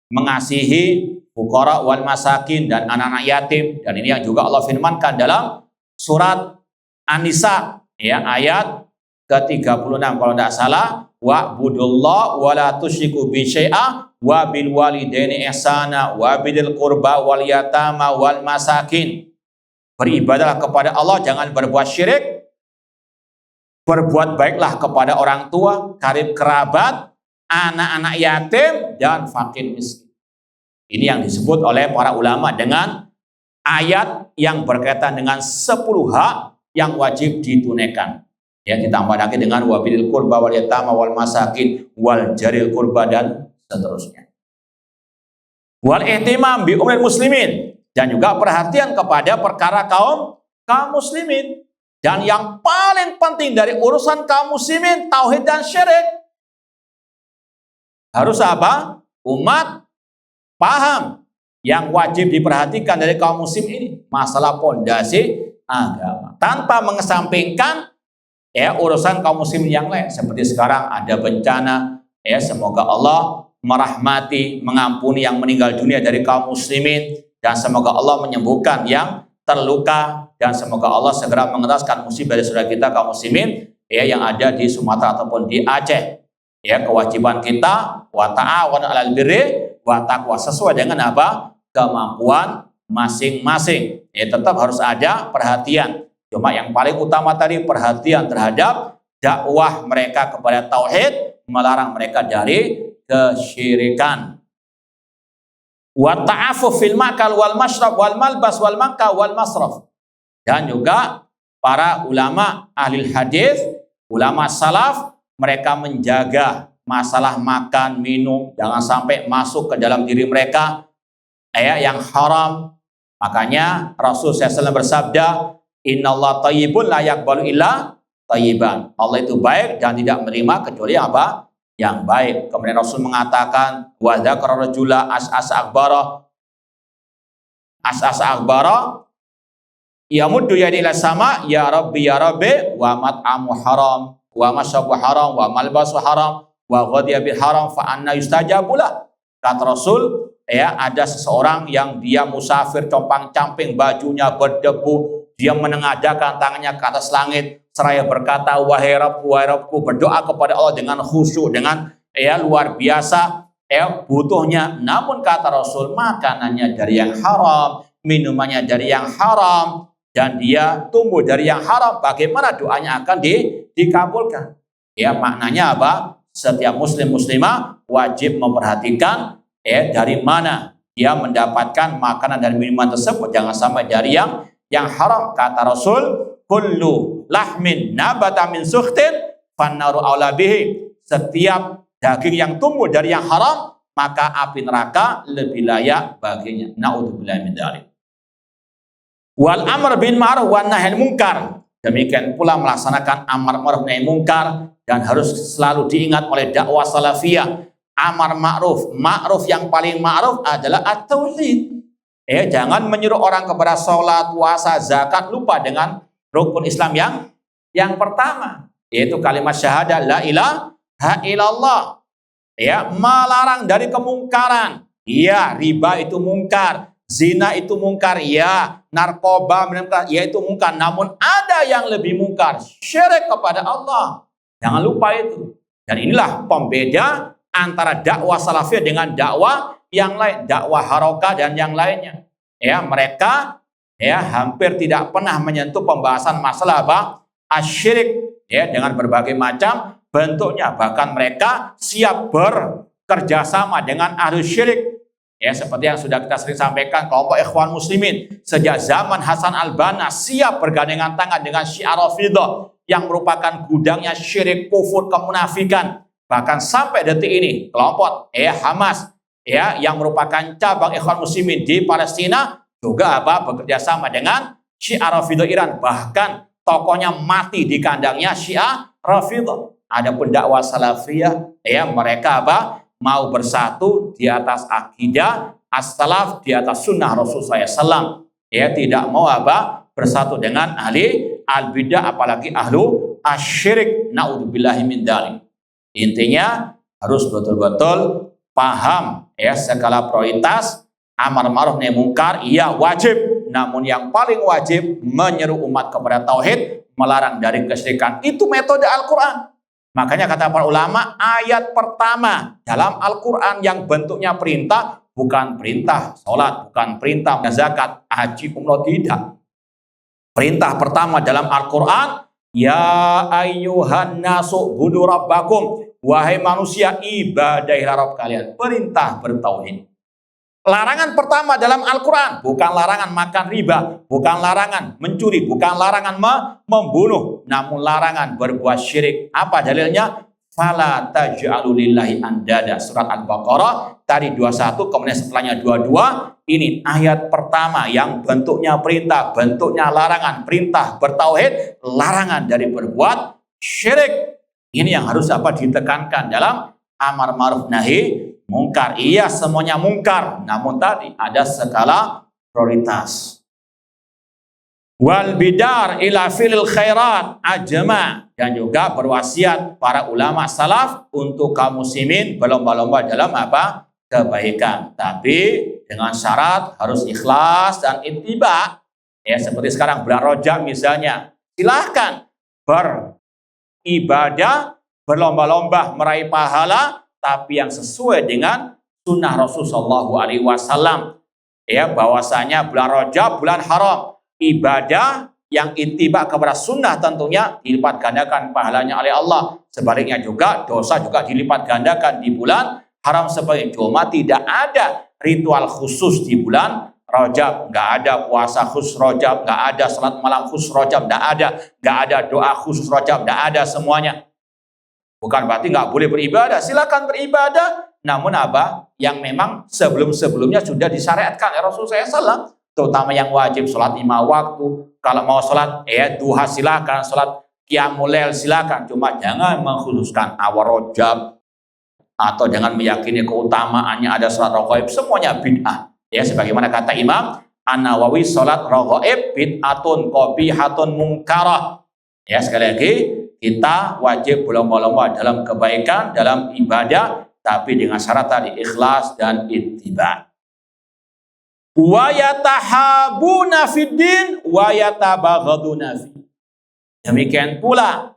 mengasihi fuqara wal masakin dan anak-anak yatim. Dan ini yang juga Allah firmankan dalam surat An-Nisa ya, ayat ke-36 kalau tidak salah, wa'budullah wa la tusyriku bi syai'a wa bil walidaini ihsana wa bidil qurba wal yatama wal masakin. Beribadahlah kepada Allah, jangan berbuat syirik. Berbuat baiklah kepada orang tua, karib kerabat, anak-anak yatim dan fakir miskin. Ini yang disebut oleh para ulama dengan ayat yang berkaitan dengan 10 hak yang wajib ditunaikan. Ya, ditambah lagi dengan wabil qurba wal yatama wal masakin wal jaril qurba dan seterusnya. Wal ihtimam bi umuril muslimin, dan juga perhatian kepada perkara kaum muslimin. Dan yang paling penting dari urusan kaum muslimin, tauhid dan syirik. Harus apa? Umat paham yang wajib diperhatikan dari kaum muslim ini, masalah pondasi agama, tanpa mengesampingkan urusan kaum muslim yang lain. Seperti sekarang ada bencana, semoga Allah merahmati, mengampuni yang meninggal dunia dari kaum muslimin, dan semoga Allah menyembuhkan yang terluka, dan semoga Allah segera mengentaskan musibah dari saudara kita kaum muslimin yang ada di Sumatera ataupun di Aceh. Kewajiban kita wa ta'awanu 'alal birri wa taqwa, sesuai dengan apa? Kemampuan masing-masing. Tetap harus ada perhatian. Cuma yang paling utama tadi perhatian terhadap dakwah mereka kepada tauhid, melarang mereka dari kesyirikan. Wa ta'affuf fil ma'kal wal mashrab wal malbas wal manka wal masraf. Dan juga para ulama ahli hadis, ulama salaf, mereka menjaga masalah makan, minum, jangan sampai masuk ke dalam diri mereka yang haram. Makanya Rasul SAW bersabda, innallaha thayyibun la yaqbalu illa thayyiban. Allah itu baik dan tidak menerima kecuali apa? Yang baik. Kemudian Rasul mengatakan, wa dzakara rajula as'asa akbara yamuddu yadi ila sama, ya rabbi wa mat'amu haram wa masyabu haram wa malbasu haram wa ghadiya bil haram fa anna yustajabulah. Kata Rasul, ada seseorang yang dia musafir, compang-camping, bajunya berdebu, dia menengadahkan tangannya ke atas langit seraya berkata, wahai Rabbku, berdoa kepada Allah dengan khusyuk, dengan luar biasa butuhnya. Namun kata Rasul, makanannya dari yang haram, minumannya dari yang haram, dan dia tumbuh dari yang haram, bagaimana doanya akan dikabulkan? Maknanya apa? Setiap muslim muslimah wajib memperhatikan dari mana dia mendapatkan makanan dan minuman tersebut, jangan sampai dari yang haram. Kata Rasul, kullu lahmin nabata min sukhtin fannaru aula bihi. Setiap daging yang tumbuh dari yang haram, maka api neraka lebih layak baginya. Naudzubillah min dzalik. Wal amr bin ma'ruf wan nahy munkar. Demikian pula melaksanakan amar ma'ruf nahi munkar, dan harus selalu diingat oleh dakwah salafiyah. Amar ma'ruf yang paling ma'ruf adalah at-tauhid. Jangan menyuruh orang kepada sholat, puasa, zakat, lupa dengan rukun Islam yang pertama, yaitu kalimat syahadah la ilaha illallah. Melarang dari kemungkaran. Riba itu mungkar, zina itu mungkar, narkoba itu mungkar. Namun ada yang lebih mungkar, syirik kepada Allah. Jangan lupa itu. Dan inilah pembeda antara dakwah salafiyah dengan dakwah yang lain, dakwah harokah dan yang lainnya. Mereka hampir tidak pernah menyentuh pembahasan masalah apa? Asyirik, dengan berbagai macam bentuknya. Bahkan mereka siap bekerja sama dengan ahli syirik. Seperti yang sudah kita sering sampaikan, kelompok Ikhwan Muslimin sejak zaman Hasan al-Banna siap bergandengan tangan dengan Syiah Rafidhah yang merupakan gudangnya syirik, kufur, kemunafikan. Bahkan sampai detik ini kelompok Hamas yang merupakan cabang Ikhwan Muslimin di Palestina juga bekerja sama dengan Syiah Rafidhah Iran. Bahkan tokohnya mati di kandangnya Syiah Rafidhah. Adapun dakwah salafiyah mereka mau bersatu di atas akidah as-salaf, di atas sunnah Rasulullah SAW. Tidak mau bersatu dengan ahli al-bidah, apalagi ahlu asyirik. Naudzubillahi min dzalik. Intinya harus betul-betul paham skala prioritas. Amar ma'ruf nahi munkar wajib, namun yang paling wajib menyeru umat kepada tauhid, melarang dari kesyirikan. Itu metode Al-Qur'an. Makanya kata para ulama, ayat pertama dalam Al-Qur'an yang bentuknya perintah, bukan perintah sholat, bukan perintah zakat, haji, umroh, tidak. Perintah pertama dalam Al-Qur'an, ya ayyuhan nasu budu rabbakum, wahai manusia ibadahilah Rabb kalian. Perintah bertauhid. Larangan pertama dalam Al-Quran bukan larangan makan riba, bukan larangan mencuri, bukan larangan membunuh, namun larangan berbuat syirik. Apa dalilnya? Fala taj'alu lillahi andada. Surat Al-Baqarah tadi 21, kemudian setelahnya 22. Ini ayat pertama yang bentuknya perintah, bentuknya larangan. Perintah bertauhid, larangan dari berbuat syirik. Ini yang harus ditekankan dalam amar ma'ruf nahi mungkar. Iya, semuanya mungkar, namun tadi ada skala prioritas. Wal bidar ila filil khairat ajma, dan juga berwasiat para ulama salaf untuk kaum muslimin berlomba-lomba dalam apa? Kebaikan. Tapi dengan syarat harus ikhlas dan ittiba. Ya, seperti sekarang bulan Rajab misalnya. Silahkan beribadah, berlomba-lomba meraih pahala, tapi yang sesuai dengan sunnah Rasulullah SAW. Ya, bahwasanya bulan Rajab bulan haram. Ibadah yang ittiba kepada sunnah tentunya dilipat gandakan pahalanya oleh Allah. Sebaliknya juga dosa juga dilipat gandakan di bulan haram sebagai. Cuma tidak ada ritual khusus di bulan Rajab, nggak ada puasa khusus Rajab, nggak ada salat malam khusus Rajab, nggak ada doa khusus Rajab, nggak ada semuanya. Bukan berarti nggak boleh beribadah, silakan beribadah. Namun apa? Yang memang sebelum-sebelumnya sudah disyariatkan oleh Rasulullah SAW. Terutama yang wajib sholat 5 waktu. Kalau mau sholat duha silakan, sholat qiyamul lail silakan. Cuma jangan mengkhususkan awal Rajab atau dengan meyakini keutamaannya ada sholat raghaib, semuanya bid'ah. Ya, sebagaimana kata Imam An-Nawawi, sholat raghaib bid'atun qabihatun munkarah. Ya, sekali lagi kita wajib berlomba-lomba dalam kebaikan, dalam ibadah, tapi dengan syarat tadi ikhlas dan ittiba. Wa yatahabuna fiddin wa yatabaghaduna fi. Demikian pula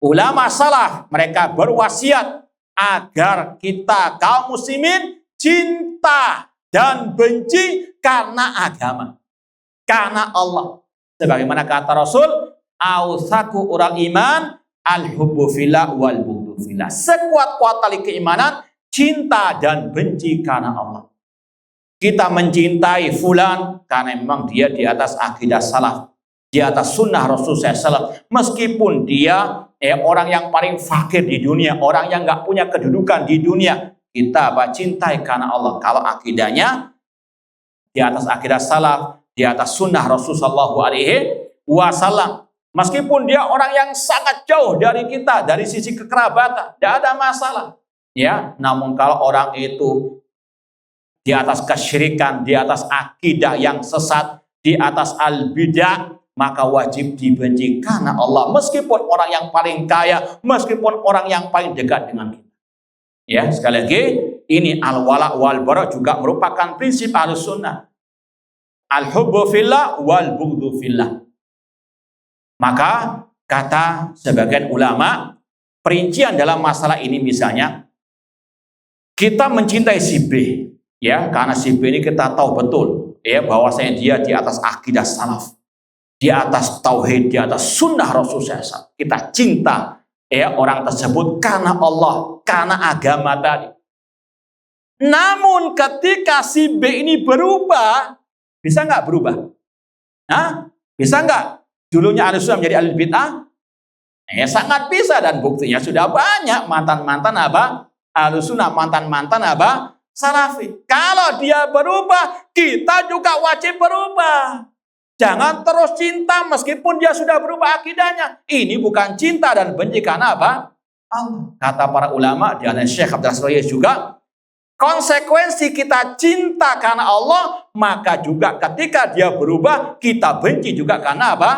ulama salaf, mereka berwasiat agar kita kaum muslimin cinta dan benci karena agama, karena Allah. Sebagaimana kata Rasul, ausaku ural iman al-hubbu fillah wal bughdu fillah. Sekuat-kuat tali keimanan cinta dan benci karena Allah. Kita mencintai fulan karena memang dia di atas akidah salaf, di atas sunnah Rasulullah SAW. Meskipun dia orang yang paling fakir di dunia, orang yang nggak punya kedudukan di dunia, kita cintai karena Allah. Kalau akidahnya di atas akidah salaf, di atas sunnah Rasulullah SAW. Meskipun dia orang yang sangat jauh dari kita, dari sisi kekerabatan, tidak ada masalah. Ya, namun kalau orang itu di atas kesyirikan, di atas akidah yang sesat, di atas al-bidah, maka wajib dibenci karena Allah. Meskipun orang yang paling kaya, meskipun orang yang paling dekat dengan kita. Ya, sekali lagi, ini al-wala wal bara juga merupakan prinsip Ahlussunnah. Al-hubbu fillah wal bughdu fillah. Maka kata sebagian ulama, perincian dalam masalah ini misalnya, kita mencintai si B, ya, karena si B ini kita tahu betul, ya, bahwasanya dia di atas akidah salaf, di atas tauhid, di atas sunnah Rasulullah SAW. Kita cinta, ya, orang tersebut karena Allah, karena agama tadi. Namun ketika si B ini berubah, bisa nggak berubah? Hah? Bisa nggak? Dulunya Ahlussunnah menjadi ahlul bid'ah? Sangat bisa, dan buktinya sudah banyak mantan-mantan apa? Ahlussunnah, mantan-mantan apa? Salafi. Kalau dia berubah, kita juga wajib berubah. Jangan terus cinta meskipun dia sudah berubah akidahnya. Ini bukan cinta dan benci karena apa? Allah. Kata para ulama, di antara Syekh Abdul Nasir juga, konsekuensi kita cinta karena Allah, maka juga ketika dia berubah, kita benci juga karena apa?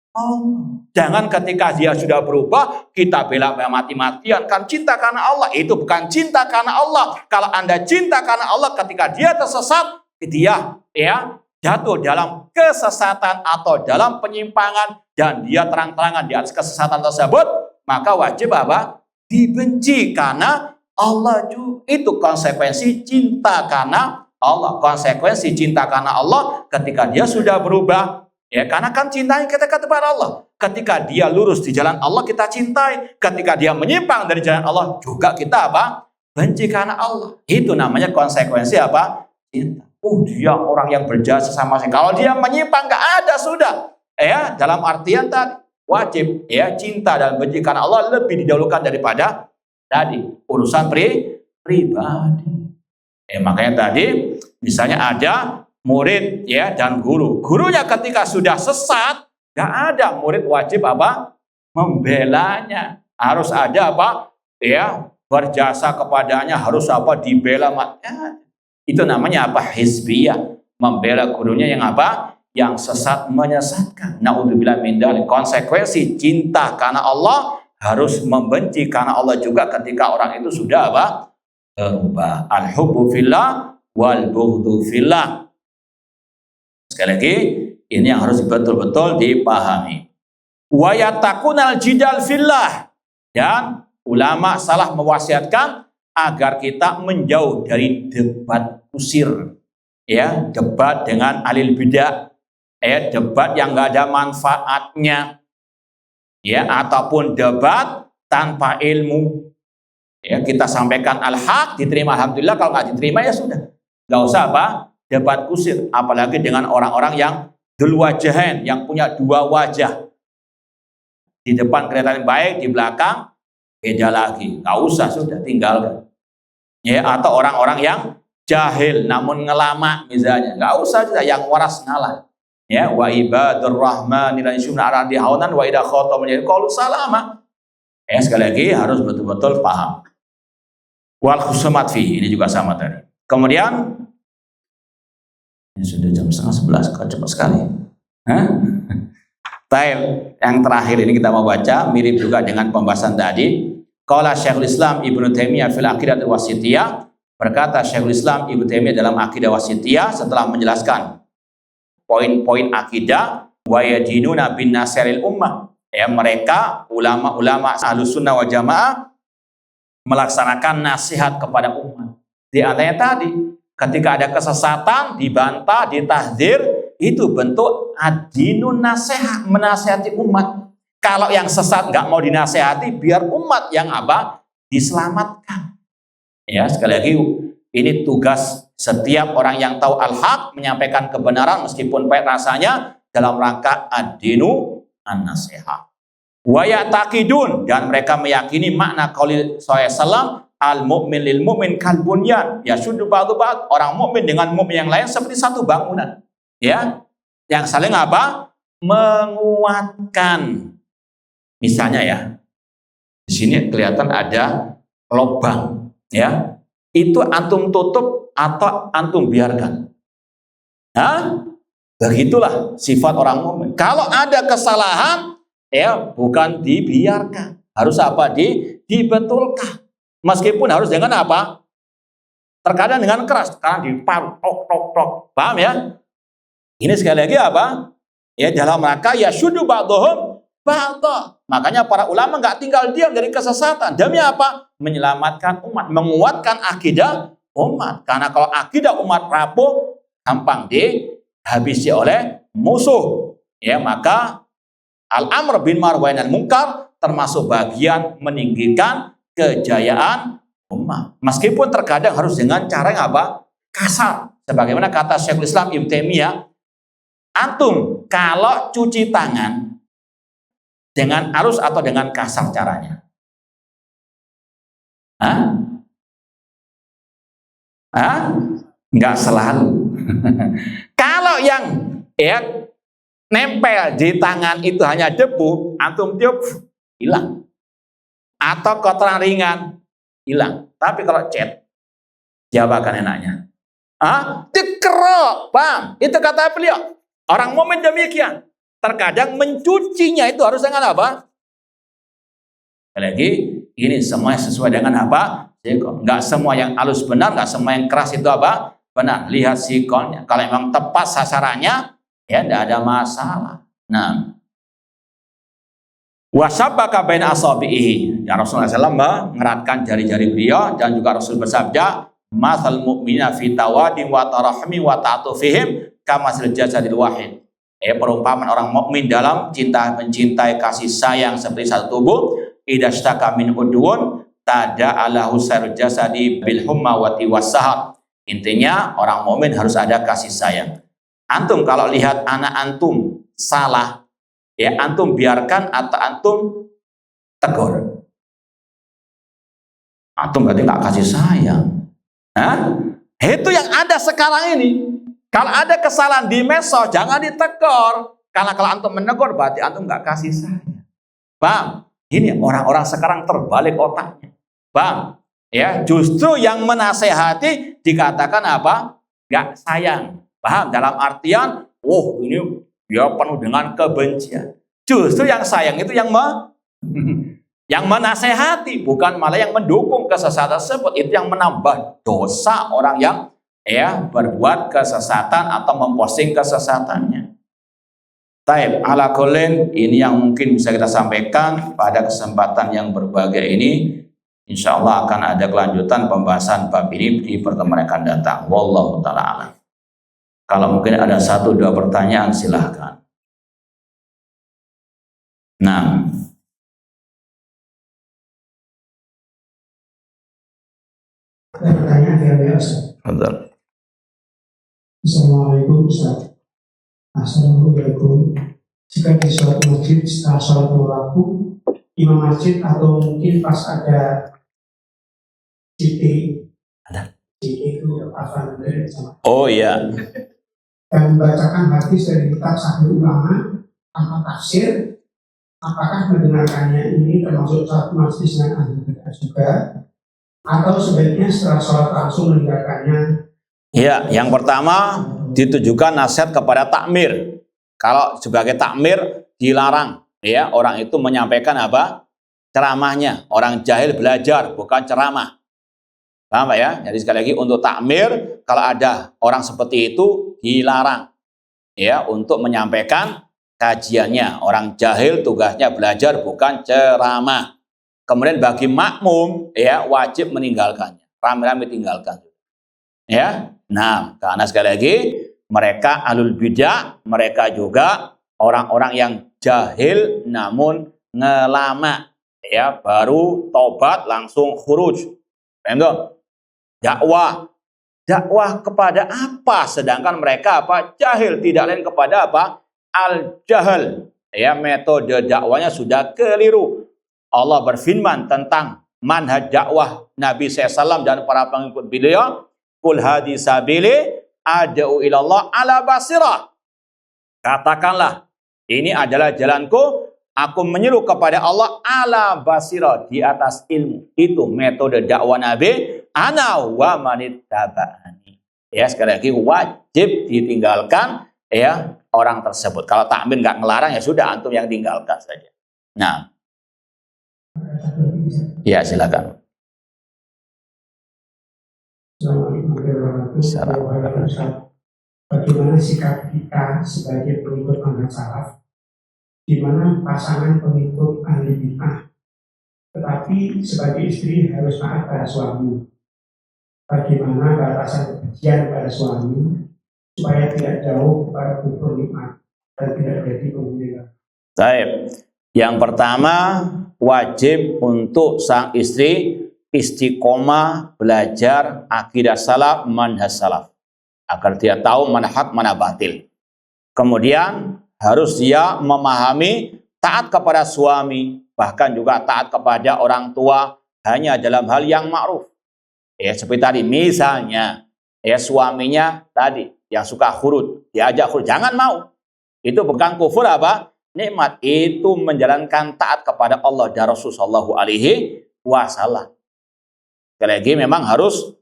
Allah. Jangan ketika dia sudah berubah, kita bela mati-matian. Kan cinta karena Allah, itu bukan cinta karena Allah. Kalau Anda cinta karena Allah, ketika dia tersesat, dia jatuh dalam kesesatan atau dalam penyimpangan, dan dia terang-terangan di atas kesesatan tersebut, maka wajib apa? Dibenci karena Allah juga. Itu konsekuensi cinta karena Allah. Konsekuensi cinta karena Allah ketika dia sudah berubah. Ya, karena kan cintanya kita kepada Allah. Ketika dia lurus di jalan Allah, kita cintai. Ketika dia menyimpang dari jalan Allah, juga kita apa? Benci karena Allah. Itu namanya konsekuensi apa? Cinta. Dia orang yang berjasa sama saya. Kalau dia menyimpang, nggak ada sudah. Ya, dalam artian tadi wajib, ya, cinta dan benci karena Allah lebih didahulukan daripada tadi urusan pribadi. Makanya tadi misalnya ada murid, ya, dan guru. Gurunya ketika sudah sesat, nggak ada, murid wajib apa? Membelanya. Harus ada apa? Ya, berjasa kepadanya harus apa dibela. Ya, itu namanya apa? Hizbiyah, membela gurunya yang apa? Yang sesat menyesatkan. Naudzubillah min dzalik. Konsekuensi cinta karena Allah harus membenci karena Allah juga ketika orang itu sudah apa? Berubah. Al-hubbu fillah wal bughdu fillah. Sekali lagi, ini yang harus betul-betul dipahami. Wa yatakunal jidal fillah, dan ulama salah mewasiatkan agar kita menjauh dari debat kusir, ya, debat dengan alil bidah, ya, debat yang nggak ada manfaatnya, ya, ataupun debat tanpa ilmu. Ya, kita sampaikan al-haq, diterima alhamdulillah, kalau nggak diterima ya sudah, nggak usah apa debat kusir, apalagi dengan orang-orang yang dul wajahan, yang punya dua wajah, di depan kelihatan baik, di belakang beda lagi, nggak usah, sudah tinggalkan. Ya, atau orang-orang yang jahil namun ngelama misalnya, nggak usah, sudah yang waras ngalah. Ya, wa ibadur rahmanir rahim aradi haunan wa idza khatabahum qalu salama. Ya, sekali lagi harus betul-betul paham. Wal khusumat fi, ini juga sama tadi. Kemudian ini sudah jam 10:30, kok cepat sekali. Baik, yang terakhir ini kita mau baca, mirip juga dengan pembahasan tadi. Qala Syekhul Islam Ibnu Taimiyah fil Aqidah Wasithiyah, berkata Syekhul Islam Ibnu Taimiyah dalam Aqidah Wasithiyah setelah menjelaskan poin-poin akidah, wa yadinuna bin nasiril ummah, ya, mereka ulama-ulama Ahlus Sunnah wal Jamaah melaksanakan nasihat kepada umat. Di antaranya tadi, ketika ada kesesatan dibantah, ditahdzir, itu bentuk adinun nasihat, menasihati umat. Kalau yang sesat nggak mau dinasihati, biar umat yang apa? Diselamatkan. Ya, sekali lagi, ini tugas setiap orang yang tahu al-haq, menyampaikan kebenaran meskipun pahit rasanya, dalam rangka ad-dinu an-nasihat. Wa ya'taqidun, dan mereka meyakini makna qauli sallallahu al-mu'min lil mu'min kal bunyan, yashuddu ba'du ba'd, orang mukmin dengan mukmin yang lain seperti satu bangunan, ya, yang saling apa? Menguatkan. Misalnya ya, di sini kelihatan ada lubang, ya, itu antum tutup atau antum biarkan? Hah? Begitulah sifat orang mukmin. Kalau ada kesalahan, ya, bukan dibiarkan, harus apa? Dibetulkan. Meskipun harus dengan apa? Terkadang dengan keras, karena diparu, tok. Paham ya? Ini sekali lagi apa? Ya, dalam rangka ya syudu ba'dhum ba'dha. Makanya para ulama nggak tinggal diam dari kesesatan. Demi apa? Menyelamatkan umat, menguatkan akidah umat. Karena kalau akidah umat rapuh, gampang dihabisi oleh musuh. Ya, maka al-amr bin ma'ruf wa nahy munkar termasuk bagian meninggikan kejayaan umat. Meskipun terkadang harus dengan cara yang apa? Kasar. Sebagaimana kata Syekhul Islam Ibnu Taimiyah, antum kalau cuci tangan dengan halus atau dengan kasar caranya? Enggak selalu. Kalau yang ya nempel di tangan itu hanya debu, antum tiup hilang. Atau kotoran ringan hilang. Tapi kalau cat, jawaban enaknya. Dikerok, bang. Itu kata beliau. Orang mukmin demikian. Terkadang mencucinya itu harus dengan apa? Lagi, ini semuanya sesuai dengan apa? Sikon. Enggak semua yang halus benar, enggak semua yang keras itu apa? Benar. Lihat sikonnya. Kalau memang tepat sasarannya, ya enggak ada masalah. Nah, wasabbaka baina asabihi. Ya, Rasulullah SAW mengeratkan jari-jari beliau, dan juga Rasul bersabda, "Matsal mu'minina fi tawadi wa tarahmi wa ta'atufihim kamathil jasadil wahid." Perumpamaan orang mukmin dalam cinta mencintai kasih sayang seperti satu tubuh. Idastaka min udwun tada'alahu sairul jasadi bil humma wa tiwassahat. Intinya orang mukmin harus ada kasih sayang. Antum kalau lihat anak antum salah, ya antum biarkan atau antum tegur? Antum berarti nggak kasih sayang. Itu yang ada sekarang ini. Kalau ada kesalahan di medsos, jangan ditegur. Karena kalau antum menegur, berarti antum nggak kasih sayang. Bang, ini orang-orang sekarang terbalik otaknya. Bang, Ya, justru yang menasehati dikatakan apa? Nggak sayang. Paham? Dalam artian, oh ini dia penuh dengan kebencian. Justru yang sayang itu yang yang menasehati, bukan malah yang mendukung kesesatan tersebut. Itu yang menambah dosa orang yang berbuat kesesatan atau memposting kesesatannya. Taib, ala kulin, ini yang mungkin bisa kita sampaikan pada kesempatan yang berbahagia ini. Insya Allah akan ada kelanjutan pembahasan bab ini di pertemuan akan datang. Wallahu ta'ala alam. Kalau mungkin ada 1-2 pertanyaan, silahkan. Nah, ada pertanyaan dari Ustaz. Assalamualaikum Ustaz. Assalamualaikum. Jika di suatu masjid setelah sholat waktu, imam masjid atau mungkin pas ada CT itu apa namanya? oh iya, Dan membacakan hadis dari kitab Sahih Ulama tanpa tafsir, apakah mendengarkannya ini termasuk satu majlis dengan ahli bid'ah juga, atau sebaiknya setelah sholat langsung mendengarkannya? ya, yang pertama ditujukan nasihat kepada takmir. Kalau sebagai takmir dilarang, ya, orang itu menyampaikan apa? Ceramahnya. Orang jahil belajar, bukan ceramah. Paham ya? Jadi sekali lagi untuk takmir, kalau ada orang seperti itu dilarang, ya, untuk menyampaikan kajiannya. Orang jahil tugasnya belajar, bukan ceramah. Kemudian bagi makmum, ya, wajib meninggalkannya. Rame-rame tinggalkan. Ya, nah, karena sekali lagi mereka ahlul bidah, mereka juga orang-orang yang jahil namun ngelama, ya, baru tobat langsung khuruj. Paham? Dakwah kepada apa? Sedangkan mereka apa? Jahil, tidak lain kepada apa? Al-jahal. Ya, metode dakwanya sudah keliru. Allah berfirman tentang manhaj dakwah Nabi SAW dan para pengikut beliau. Qul hadi sabili ad'u ilallah ala basirah. Katakanlah, ini adalah jalanku, aku menyeru kepada Allah ala basirah, di atas ilmu. Itu metode dakwah Nabi, ana wa manittaba'ani. Ya, sekali lagi wajib ditinggalkan, ya, orang tersebut. Kalau takmir nggak ngelarang, ya sudah, antum yang tinggalkan saja. Nah, ya, silakan. Assalamualaikum warahmatullahi wabarakatuh. Bagaimana sikap kita sebagai pengikut manhaj salaf, di mana pasangan pengikut ahli bid'ah, tetapi sebagai istri harus taat pada suami? Bagaimana batasan kebencian pada suami supaya tidak jauh kepada kufur nikmat dan tidak jadi pengguna? Baik. Yang pertama, wajib untuk sang istri istiqomah belajar akidah salaf, manhaj salaf, agar dia tahu mana hak, mana batil. Kemudian harus dia memahami taat kepada suami, bahkan juga taat kepada orang tua hanya dalam hal yang ma'ruf. Ya, seperti tadi, misalnya, ya, suaminya tadi yang suka khurud, diajak khurud, jangan mau. Itu bukan kufur apa? Nikmat. Itu menjalankan taat kepada Allah dan Rasulullah SAW. Sekali lagi memang harus,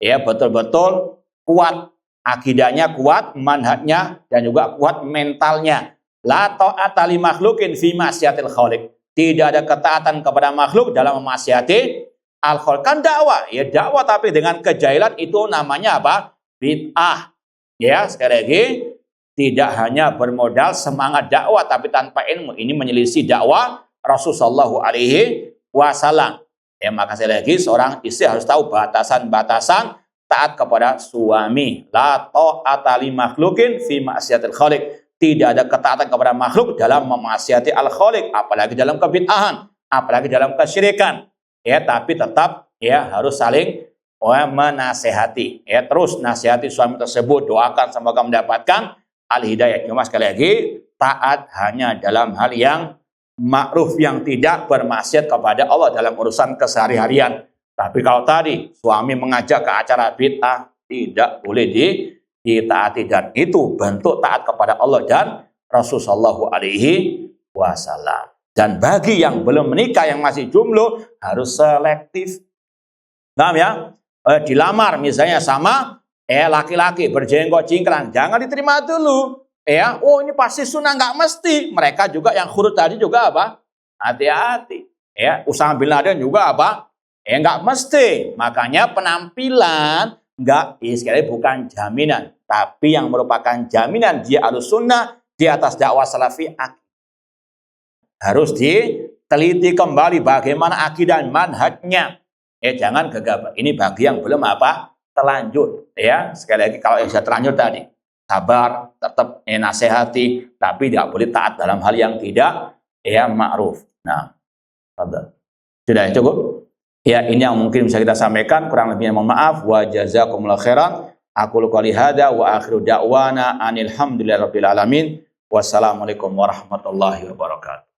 ya, betul-betul kuat akidahnya, kuat manhajnya, dan juga kuat mentalnya. La ta'ata li makhlukin fi ma'siyatil khaliq. Tidak ada ketaatan kepada makhluk dalam memaksiati al-khaliq. Kan dakwah, ya, dakwah tapi dengan kejahilan, itu namanya apa? Bid'ah. Ya, sekali lagi tidak hanya bermodal semangat dakwah tapi tanpa ilmu, ini menyelisih dakwah Rasulullah SAW. Ya, maka sekali lagi seorang istri harus tahu batasan-batasan taat kepada suami. La ta'ata li makhlukin fi ma'siyatil khaliq. Tidak ada ketaatan kepada makhluk dalam memaksiati al-khaliq, apalagi dalam kebid'ahan, apalagi dalam kesyirikan. Ya, tapi tetap, ya, harus saling menasehati. Ya, terus nasihati suami tersebut, doakan semoga mendapatkan al-hidayah. Cuma sekali lagi, taat hanya dalam hal yang ma'ruf, yang tidak bermaksiat kepada Allah dalam urusan kesehari-harian. Tapi kalau tadi suami mengajak ke acara bid'ah, tidak boleh ditaati, dan itu bentuk taat kepada Allah dan Rasulullah SAW. Dan bagi yang belum menikah, yang masih jomblo, harus selektif. Paham ya? Dilamar misalnya sama laki-laki berjenggot cingkrang, jangan diterima dulu. Oh ini pasti sunnah, nggak mesti. Mereka juga yang khurut tadi juga apa? Hati-hati. Usama bin Laden juga apa? Nggak mesti. Makanya penampilan nggak, sekali bukan jaminan. Tapi yang merupakan jaminan dia harus sunnah di atas dakwah salafi, harus diteliti kembali bagaimana akidah dan manhajnya. Jangan gegabah. Ini bagi yang belum apa? Terlanjur. Sekali lagi kalau yang sudah terlanjur tadi, sabar, tetap nasihati, tapi tidak boleh taat dalam hal yang tidak ma'ruf. Nah, sudah cukup? Ini yang mungkin bisa kita sampaikan, kurang lebihnya mohon maaf. Wa jazakumullahu khairan. Aku qouli hada wa akhiru da'wana anil hamdulillahirabbil alamin. Wassalamualaikum warahmatullahi wabarakatuh.